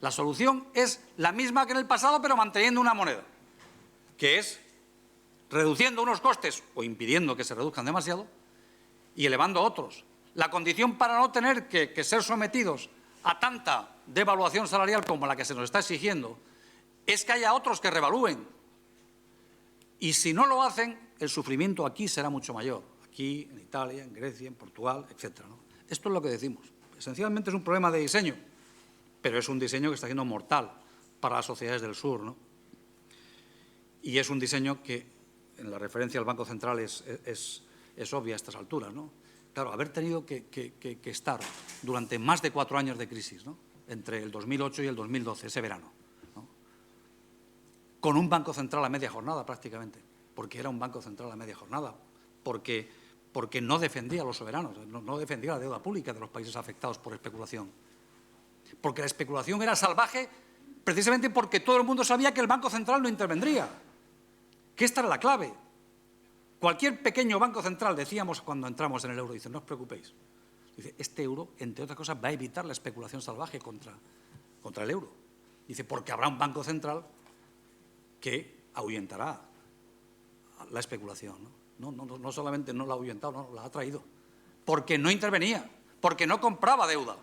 la solución es la misma que en el pasado, pero manteniendo una moneda, que es reduciendo unos costes o impidiendo que se reduzcan demasiado y elevando otros. La condición para no tener que ser sometidos a tanta devaluación salarial como la que se nos está exigiendo es que haya otros que revalúen. Y si no lo hacen, el sufrimiento aquí será mucho mayor. Aquí, en Italia, en Grecia, en Portugal, etc. ¿no? Esto es lo que decimos. Esencialmente es un problema de diseño, pero es un diseño que está siendo mortal para las sociedades del sur, ¿no? Y es un diseño que, en la referencia al Banco Central, es obvia a estas alturas, ¿no? Claro, haber tenido que estar durante más de 4 años de crisis, ¿no? Entre el 2008 y el 2012, ese verano, ¿no? Con un Banco Central a media jornada prácticamente, porque era un Banco Central a media jornada, porque no defendía a los soberanos, no defendía la deuda pública de los países afectados por especulación. Porque la especulación era salvaje precisamente porque todo el mundo sabía que el Banco Central no intervendría, que esta era la clave. Cualquier pequeño banco central, decíamos cuando entramos en el euro, dice, no os preocupéis. Dice, este euro, entre otras cosas, va a evitar la especulación salvaje contra el euro. Dice, porque habrá un banco central que ahuyentará la especulación, ¿no? No solamente no la ha ahuyentado, no, la ha traído. Porque no intervenía, porque no compraba deuda,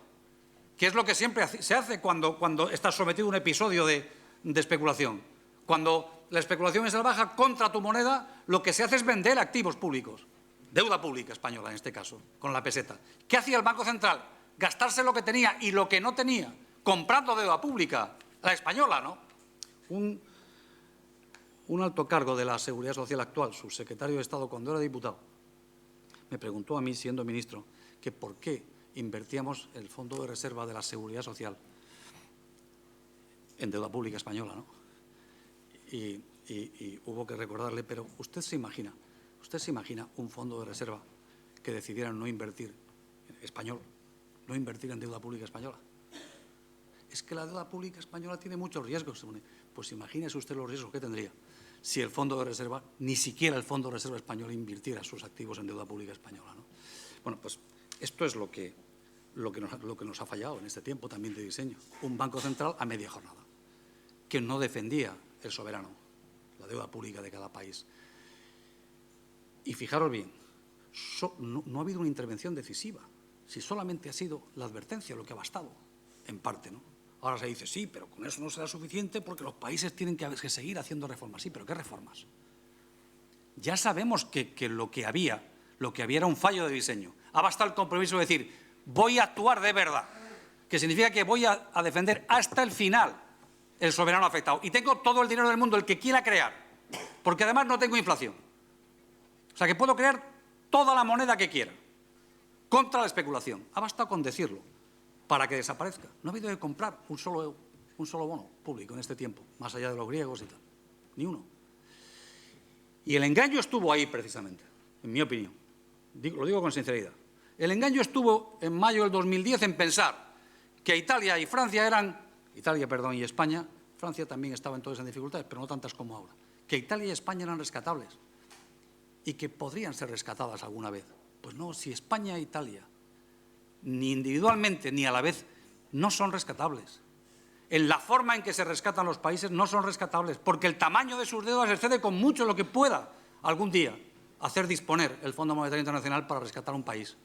que es lo que siempre se hace cuando estás sometido a un episodio de especulación. Cuando la especulación es salvaje contra tu moneda, lo que se hace es vender activos públicos, deuda pública española en este caso, con la peseta. ¿Qué hacía el Banco Central? Gastarse lo que tenía y lo que no tenía, comprando deuda pública, la española, ¿no? Un alto cargo de la Seguridad Social actual, subsecretario de Estado cuando era diputado, me preguntó a mí, siendo ministro, que por qué invertíamos el Fondo de Reserva de la Seguridad Social en deuda pública española, ¿no? Y hubo que recordarle, pero usted se imagina un fondo de reserva que decidiera no invertir español, no invertir en deuda pública española. Es que la deuda pública española tiene muchos riesgos. Pues imagínese usted los riesgos que tendría si el fondo de reserva, ni siquiera el fondo de reserva español, invirtiera sus activos en deuda pública española, ¿no? Bueno, pues esto es lo que nos ha fallado en este tiempo también de diseño. Un Banco Central a media jornada, que no defendía el soberano, la deuda pública de cada país. Y fijaros bien, no ha habido una intervención decisiva, si solamente ha sido la advertencia lo que ha bastado, en parte, ¿no? Ahora se dice, sí, pero con eso no será suficiente porque los países tienen que seguir haciendo reformas. Sí, pero ¿qué reformas? Ya sabemos que lo que había era un fallo de diseño. Ha bastado el compromiso de decir, voy a actuar de verdad, que significa que voy a defender hasta el final el soberano afectado. Y tengo todo el dinero del mundo, el que quiera crear, porque además no tengo inflación. O sea, que puedo crear toda la moneda que quiera contra la especulación. Ha bastado con decirlo para que desaparezca. No ha habido que comprar un solo bono público en este tiempo, más allá de los griegos y tal. Ni uno. Y el engaño estuvo ahí precisamente, en mi opinión. Lo digo con sinceridad. El engaño estuvo en mayo del 2010 en pensar que Italia y España, Francia también estaba entonces en dificultades, pero no tantas como ahora, que Italia y España eran rescatables y que podrían ser rescatadas alguna vez. Pues no, si España e Italia, ni individualmente ni a la vez, no son rescatables. En la forma en que se rescatan los países no son rescatables, porque el tamaño de sus deudas excede con mucho lo que pueda algún día hacer disponer el Fondo Monetario Internacional para rescatar un país,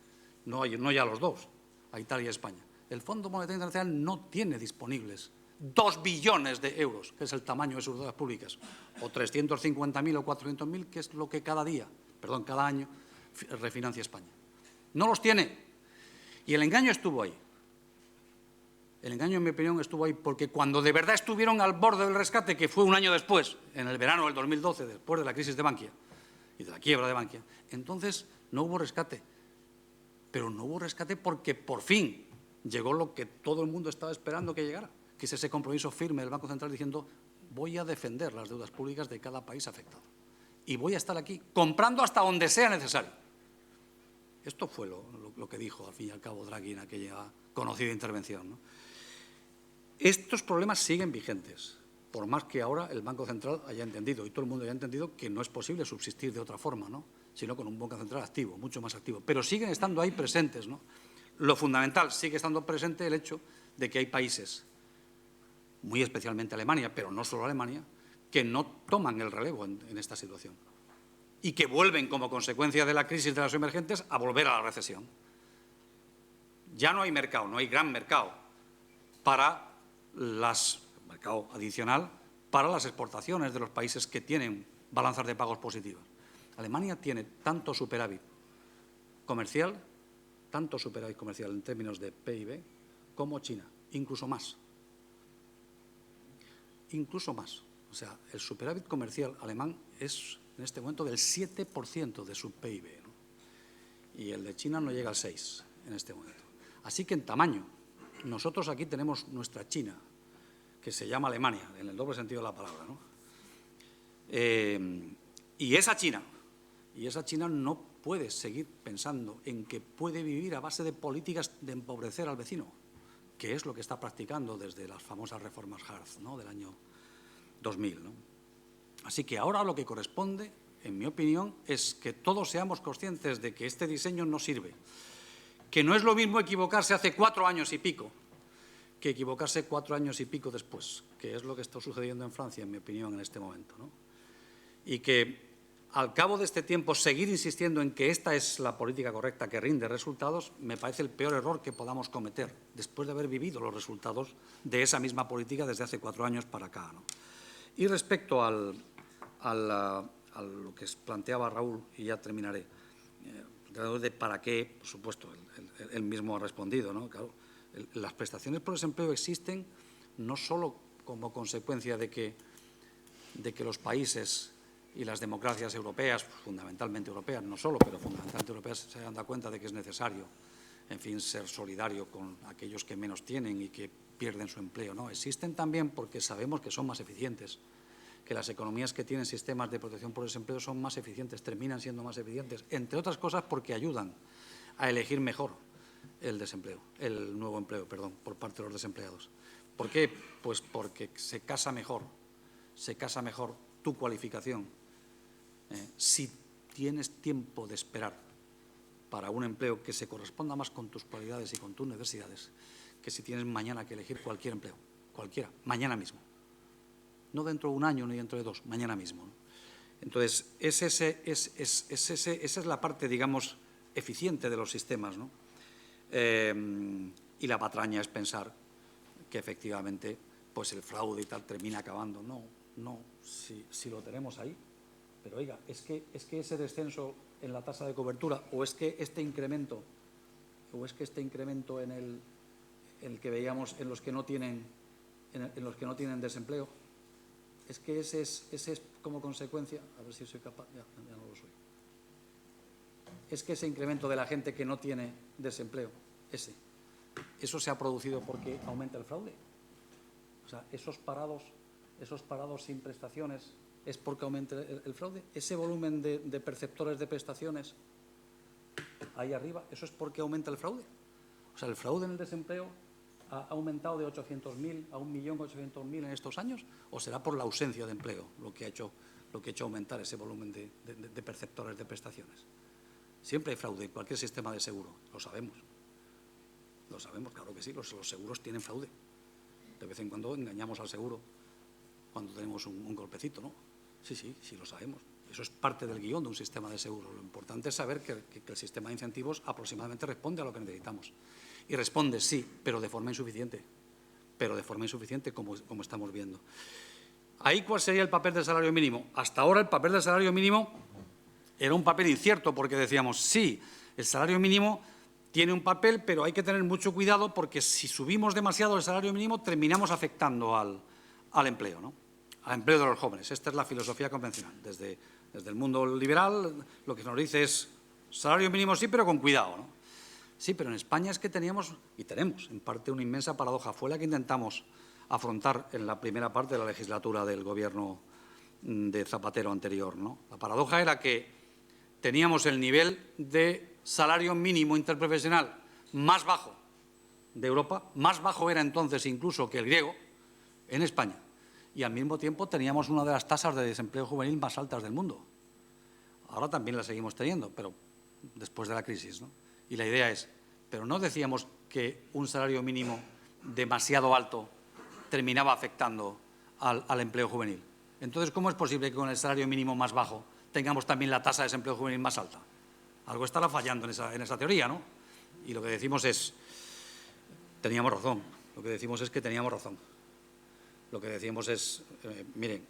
no ya los dos, a Italia y España. El Fondo Monetario Internacional no tiene disponibles 2 billones de euros, que es el tamaño de sus deudas públicas, o 350.000 o 400.000, que es lo que cada año refinancia España. No los tiene. Y el engaño estuvo ahí. El engaño, en mi opinión, estuvo ahí porque cuando de verdad estuvieron al borde del rescate, que fue un año después, en el verano del 2012, después de la crisis de Bankia y de la quiebra de Bankia, entonces no hubo rescate. Pero no hubo rescate porque por fin llegó lo que todo el mundo estaba esperando que llegara, que es ese compromiso firme del Banco Central diciendo voy a defender las deudas públicas de cada país afectado y voy a estar aquí comprando hasta donde sea necesario. Esto fue lo que dijo, al fin y al cabo, Draghi en aquella conocida intervención, ¿no? Estos problemas siguen vigentes, por más que ahora el Banco Central haya entendido, y todo el mundo haya entendido, que no es posible subsistir de otra forma, ¿no?, sino con un Banco Central activo, mucho más activo. Pero siguen estando ahí presentes, ¿no? Lo fundamental, sigue estando presente el hecho de que hay países, muy especialmente Alemania, pero no solo Alemania, que no toman el relevo en esta situación y que vuelven, como consecuencia de la crisis de las emergentes, a volver a la recesión. Ya no hay mercado, no hay gran mercado mercado adicional para las exportaciones de los países que tienen balanzas de pagos positivas. Alemania tiene tanto superávit comercial en términos de PIB, como China, incluso más. Incluso más. O sea, el superávit comercial alemán es en este momento del 7% de su PIB, ¿no? Y el de China no llega al 6% en este momento. Así que en tamaño, nosotros aquí tenemos nuestra China, que se llama Alemania, en el doble sentido de la palabra, ¿no? Y esa China no puede seguir pensando en que puede vivir a base de políticas de empobrecer al vecino, que es lo que está practicando desde las famosas reformas Hartz, ¿no?, del año 2000, ¿no? Así que ahora lo que corresponde, en mi opinión, es que todos seamos conscientes de que este diseño no sirve, que no es lo mismo equivocarse hace 4 años y pico que equivocarse 4 años y pico después, que es lo que está sucediendo en Francia, en mi opinión, en este momento, ¿no? Y que al cabo de este tiempo seguir insistiendo en que esta es la política correcta que rinde resultados me parece el peor error que podamos cometer después de haber vivido los resultados de esa misma política desde hace 4 años para acá, ¿no? Y respecto a lo que planteaba Raúl, y ya terminaré, de para qué, por supuesto, él mismo ha respondido, ¿no? Claro, las prestaciones por desempleo existen no solo como consecuencia de que los países y las democracias europeas, fundamentalmente europeas, no solo, pero fundamentalmente europeas, se hayan dado cuenta de que es necesario, en fin, ser solidario con aquellos que menos tienen y que pierden su empleo, ¿no? Existen también porque sabemos que son más eficientes, que las economías que tienen sistemas de protección por desempleo son más eficientes, terminan siendo más eficientes, entre otras cosas porque ayudan a elegir mejor el nuevo empleo, por parte de los desempleados. ¿Por qué? Pues porque se casa mejor tu cualificación si tienes tiempo de esperar para un empleo que se corresponda más con tus cualidades y con tus necesidades, que si tienes mañana que elegir cualquier empleo, cualquiera, mañana mismo. No dentro de un año ni dentro de 2, mañana mismo, ¿no? Entonces, esa es la parte, digamos, eficiente de los sistemas, ¿no? Y la patraña es pensar que efectivamente pues el fraude y tal termina acabando. No, si lo tenemos ahí. Pero oiga, es que ese descenso en la tasa de cobertura o es que este incremento en el que veíamos en los que no tienen desempleo, es que ese es como consecuencia, a ver si soy capaz, ya no lo soy. Es que ese incremento de la gente que no tiene desempleo, eso se ha producido porque aumenta el fraude. O sea, esos parados sin prestaciones es porque aumenta el fraude. Ese volumen de perceptores de prestaciones ahí arriba, eso es porque aumenta el fraude. O sea, el fraude en el desempleo ha aumentado de 800.000 a 1.800.000 en estos años, o será por la ausencia de empleo lo que ha hecho aumentar ese volumen de perceptores de prestaciones. Siempre hay fraude en cualquier sistema de seguro, lo sabemos. Lo sabemos, claro que sí, los seguros tienen fraude. De vez en cuando engañamos al seguro cuando tenemos un golpecito, ¿no? Sí, lo sabemos. Eso es parte del guión de un sistema de seguros. Lo importante es saber que el sistema de incentivos aproximadamente responde a lo que necesitamos. Y responde, sí, pero de forma insuficiente. Como estamos viendo. Ahí, ¿cuál sería el papel del salario mínimo? Hasta ahora el papel del salario mínimo era un papel incierto, porque decíamos, sí, el salario mínimo tiene un papel, pero hay que tener mucho cuidado porque si subimos demasiado el salario mínimo terminamos afectando al empleo, ¿no? Al empleo de los jóvenes. Esta es la filosofía convencional. Desde el mundo liberal lo que nos dice es salario mínimo sí, pero con cuidado, ¿no? Sí, pero en España es que teníamos y tenemos en parte una inmensa paradoja. Fue la que intentamos afrontar en la primera parte de la legislatura del Gobierno de Zapatero anterior, ¿no? La paradoja era que teníamos el nivel de salario mínimo interprofesional más bajo de Europa, más bajo era entonces incluso que el griego, en España. Y al mismo tiempo teníamos una de las tasas de desempleo juvenil más altas del mundo. Ahora también la seguimos teniendo, pero después de la crisis, ¿no? Y la idea es, pero no decíamos que un salario mínimo demasiado alto terminaba afectando al empleo juvenil. Entonces, ¿cómo es posible que con el salario mínimo más bajo tengamos también la tasa de desempleo juvenil más alta? Algo estará fallando en esa teoría, ¿no? Y lo que decimos es, teníamos razón. Lo que decimos es que teníamos razón. Lo que decimos es, miren,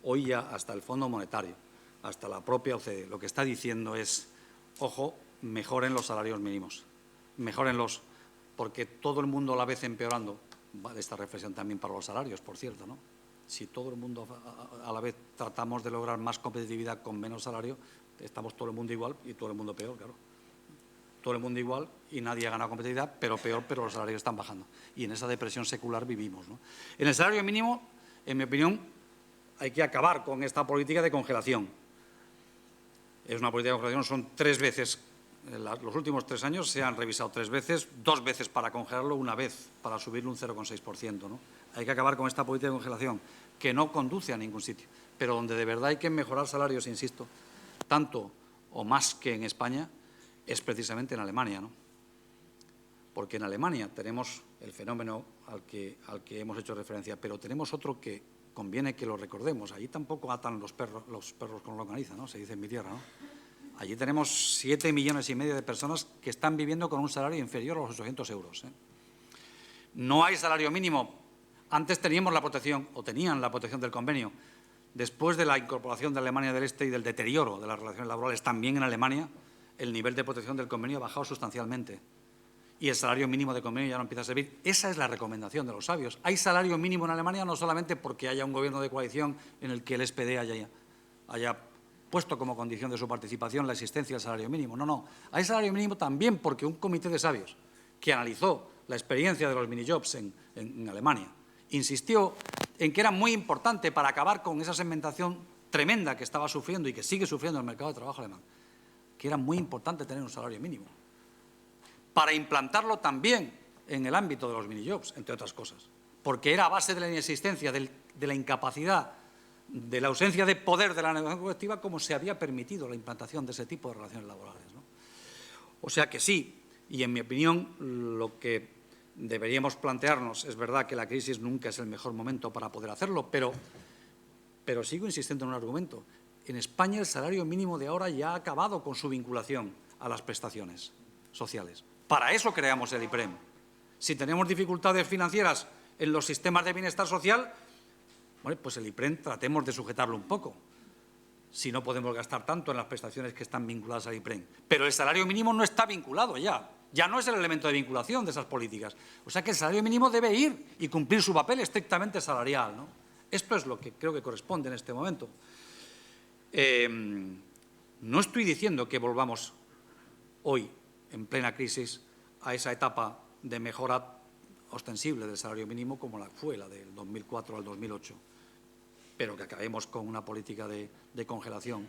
hoy ya hasta el Fondo Monetario, hasta la propia OCDE, lo que está diciendo es, ojo, mejoren los salarios mínimos, mejórenlos, porque todo el mundo a la vez empeorando, vale esta reflexión también para los salarios, por cierto, ¿no? Si todo el mundo a la vez tratamos de lograr más competitividad con menos salario, estamos todo el mundo igual y todo el mundo peor, claro. Todo el mundo igual y nadie ha ganado competitividad, pero peor, pero los salarios están bajando. Y en esa depresión secular vivimos, ¿no? En el salario mínimo, en mi opinión, hay que acabar con esta política de congelación. Es una política de congelación, son 3 veces. Los últimos 3 años se han revisado 3 veces, 2 veces para congelarlo, 1 vez para subirlo un 0,6%, ¿no? Hay que acabar con esta política de congelación, que no conduce a ningún sitio, pero donde de verdad hay que mejorar salarios, insisto, tanto o más que en España, es precisamente en Alemania, ¿no? Porque en Alemania tenemos el fenómeno al que hemos hecho referencia, pero tenemos otro que conviene que lo recordemos. Allí tampoco atan los perros con longaniza, ¿no? Se dice en mi tierra, ¿no? Allí tenemos 7,5 millones de personas que están viviendo con un salario inferior a los 800 euros, ¿eh? No hay salario mínimo. Antes teníamos la protección, o tenían la protección del convenio. Después de la incorporación de Alemania del Este y del deterioro de las relaciones laborales también en Alemania, el nivel de protección del convenio ha bajado sustancialmente. Y el salario mínimo de convenio ya no empieza a servir. Esa es la recomendación de los sabios. Hay salario mínimo en Alemania no solamente porque haya un gobierno de coalición en el que el SPD haya puesto como condición de su participación la existencia del salario mínimo. No, no. Hay salario mínimo también porque un comité de sabios que analizó la experiencia de los minijobs en Alemania insistió en que era muy importante para acabar con esa segmentación tremenda que estaba sufriendo y que sigue sufriendo el mercado de trabajo alemán, que era muy importante tener un salario mínimo, para implantarlo también en el ámbito de los minijobs, entre otras cosas, porque era a base de la inexistencia, de la incapacidad, de la ausencia de poder de la negociación colectiva como se había permitido la implantación de ese tipo de relaciones laborales, ¿no? O sea que sí, y en mi opinión lo que deberíamos plantearnos, es verdad que la crisis nunca es el mejor momento para poder hacerlo, pero sigo insistiendo en un argumento. En España el salario mínimo de ahora ya ha acabado con su vinculación a las prestaciones sociales. Para eso creamos el IPREM. Si tenemos dificultades financieras en los sistemas de bienestar social, bueno, pues el IPREM tratemos de sujetarlo un poco, si no podemos gastar tanto en las prestaciones que están vinculadas al IPREM. Pero el salario mínimo no está vinculado ya no es el elemento de vinculación de esas políticas. O sea que el salario mínimo debe ir y cumplir su papel estrictamente salarial, ¿no? Esto es lo que creo que corresponde en este momento. No estoy diciendo que volvamos hoy, en plena crisis, a esa etapa de mejora ostensible del salario mínimo como fue la del 2004 al 2008, pero que acabemos con una política de congelación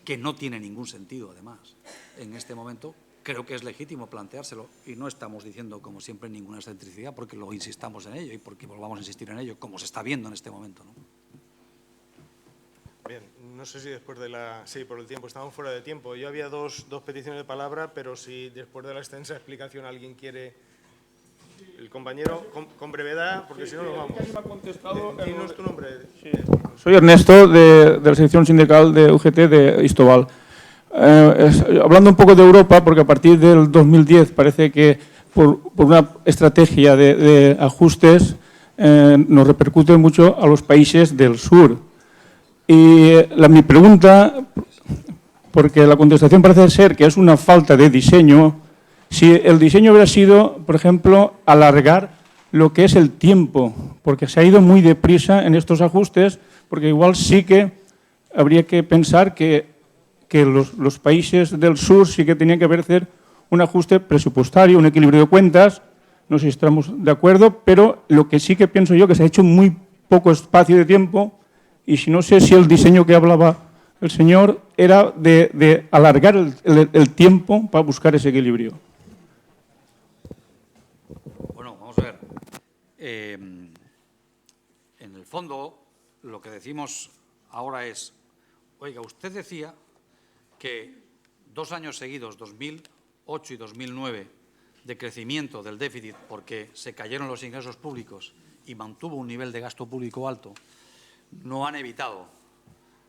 que no tiene ningún sentido, además, en este momento. Creo que es legítimo planteárselo y no estamos diciendo, como siempre, ninguna excentricidad porque lo insistamos en ello y porque volvamos a insistir en ello, como se está viendo en este momento, ¿no? Bien, no sé si después de Sí, por el tiempo, estamos fuera de tiempo. Yo había dos peticiones de palabra, pero si después de la extensa explicación alguien quiere el compañero con brevedad, porque si no nos vamos. Dinos tu nombre. Sí. Soy Ernesto, de la sección sindical de UGT de Istobal. Hablando un poco de Europa, porque a partir del 2010 parece que por una estrategia de ajustes nos repercute mucho a los países del sur. Y mi pregunta, porque la contestación parece ser que es una falta de diseño, si el diseño hubiera sido, por ejemplo, alargar lo que es el tiempo, porque se ha ido muy deprisa en estos ajustes, porque igual sí que habría que pensar que los países del sur sí que tenían que hacer un ajuste presupuestario, un equilibrio de cuentas, no sé si estamos de acuerdo, pero lo que sí que pienso yo que se ha hecho muy poco espacio de tiempo y si no sé si el diseño que hablaba el señor era de alargar el tiempo para buscar ese equilibrio. Bueno, vamos a ver. En el fondo, lo que decimos ahora es, oiga, usted decía que 2 años seguidos, 2008 y 2009, de crecimiento del déficit porque se cayeron los ingresos públicos y mantuvo un nivel de gasto público alto, no han evitado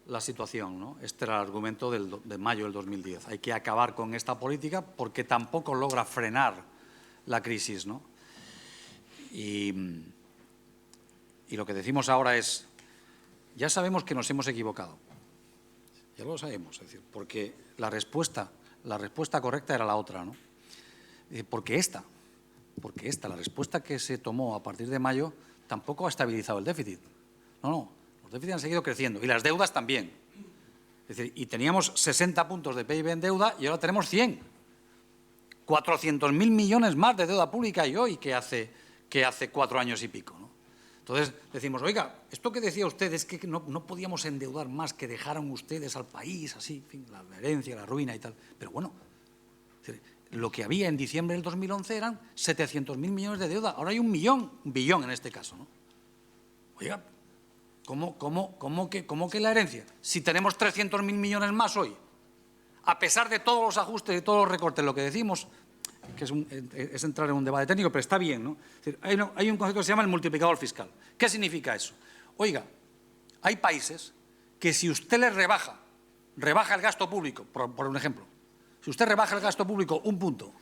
la situación, ¿no? Este era el argumento de mayo del 2010. Hay que acabar con esta política porque tampoco logra frenar la crisis, ¿no? Y lo que decimos ahora es, ya sabemos que nos hemos equivocado. Ya lo sabemos, es decir, porque la respuesta correcta era la otra, ¿no? Porque la respuesta que se tomó a partir de mayo tampoco ha estabilizado el déficit. No, los déficits han seguido creciendo y las deudas también. Es decir, y teníamos 60 puntos de PIB en deuda y ahora tenemos 100. 400.000 millones más de deuda pública hay hoy que hace 4 años y pico, ¿no? Entonces decimos, oiga, esto que decía usted es que no podíamos endeudar más, que dejaron ustedes al país así, en fin, la herencia, la ruina y tal. Pero bueno, lo que había en diciembre del 2011 eran 700.000 millones de deuda. Ahora hay un billón en este caso, ¿no? Oiga, ¿cómo que la herencia? Si tenemos 300.000 millones más hoy, a pesar de todos los ajustes y todos los recortes, lo que decimos, que es entrar en un debate técnico, pero está bien, ¿no? Es decir, hay un concepto que se llama el multiplicador fiscal. ¿Qué significa eso? Oiga, hay países que si usted les rebaja el gasto público, por un ejemplo, si usted rebaja el gasto público un punto,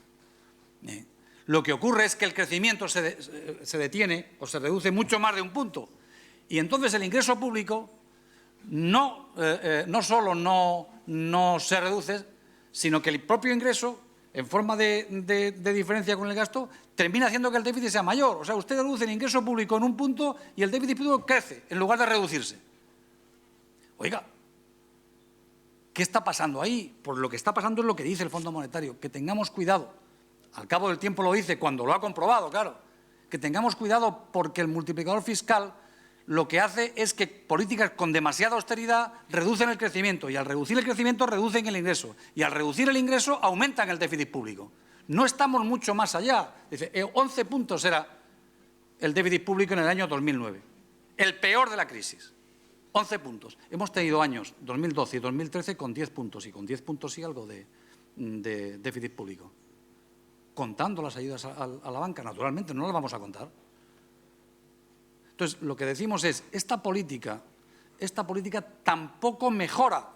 lo que ocurre es que el crecimiento se detiene o se reduce mucho más de un punto. Y entonces el ingreso público no solo no se reduce, sino que el propio ingreso, en forma de diferencia con el gasto, termina haciendo que el déficit sea mayor. O sea, usted reduce el ingreso público en un punto y el déficit público crece, en lugar de reducirse. Oiga, ¿qué está pasando ahí? Pues lo que está pasando es lo que dice el Fondo Monetario, que tengamos cuidado. Al cabo del tiempo lo dice cuando lo ha comprobado, claro. Que tengamos cuidado porque el multiplicador fiscal lo que hace es que políticas con demasiada austeridad reducen el crecimiento y al reducir el crecimiento reducen el ingreso y al reducir el ingreso aumentan el déficit público. No estamos mucho más allá. Dice, 11 puntos era el déficit público en el año 2009, el peor de la crisis. 11 puntos. Hemos tenido años, 2012 y 2013, con 10 puntos y con 10 puntos y algo de déficit público. Contando las ayudas a la banca, naturalmente, no las vamos a contar. Entonces, lo que decimos es, esta política tampoco mejora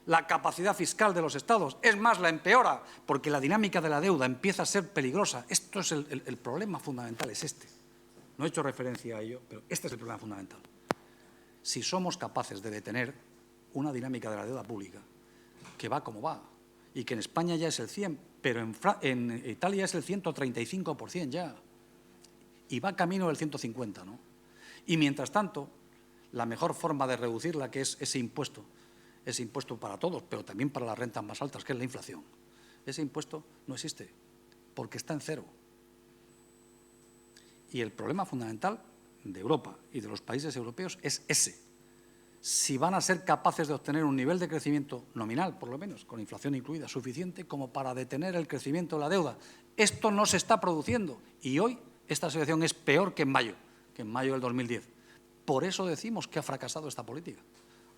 la capacidad fiscal de los Estados, es más, la empeora, porque la dinámica de la deuda empieza a ser peligrosa. Esto es el problema fundamental, es este. No he hecho referencia a ello, pero este es el problema fundamental. Si somos capaces de detener una dinámica de la deuda pública que va como va, y que en España ya es el 100%, pero en Italia es el 135% ya, y va camino del 150%, ¿no? Y mientras tanto, la mejor forma de reducirla, que es ese impuesto para todos, pero también para las rentas más altas, que es la inflación. Ese impuesto no existe, porque está en cero. Y el problema fundamental de Europa y de los países europeos es ese. Si van a ser capaces de obtener un nivel de crecimiento nominal, por lo menos, con inflación incluida, suficiente como para detener el crecimiento de la deuda. Esto no se está produciendo y hoy esta situación es peor que en mayo del 2010. Por eso decimos que ha fracasado esta política,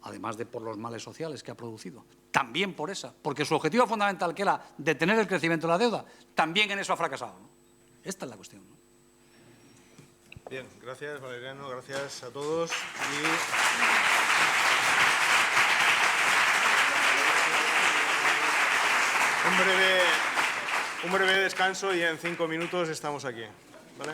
además de por los males sociales que ha producido. También por esa, porque su objetivo fundamental, que era detener el crecimiento de la deuda, también en eso ha fracasado, ¿no? Esta es la cuestión, ¿no? Bien, gracias Valeriano, gracias a todos. Un breve descanso y en 5 minutos estamos aquí, ¿vale?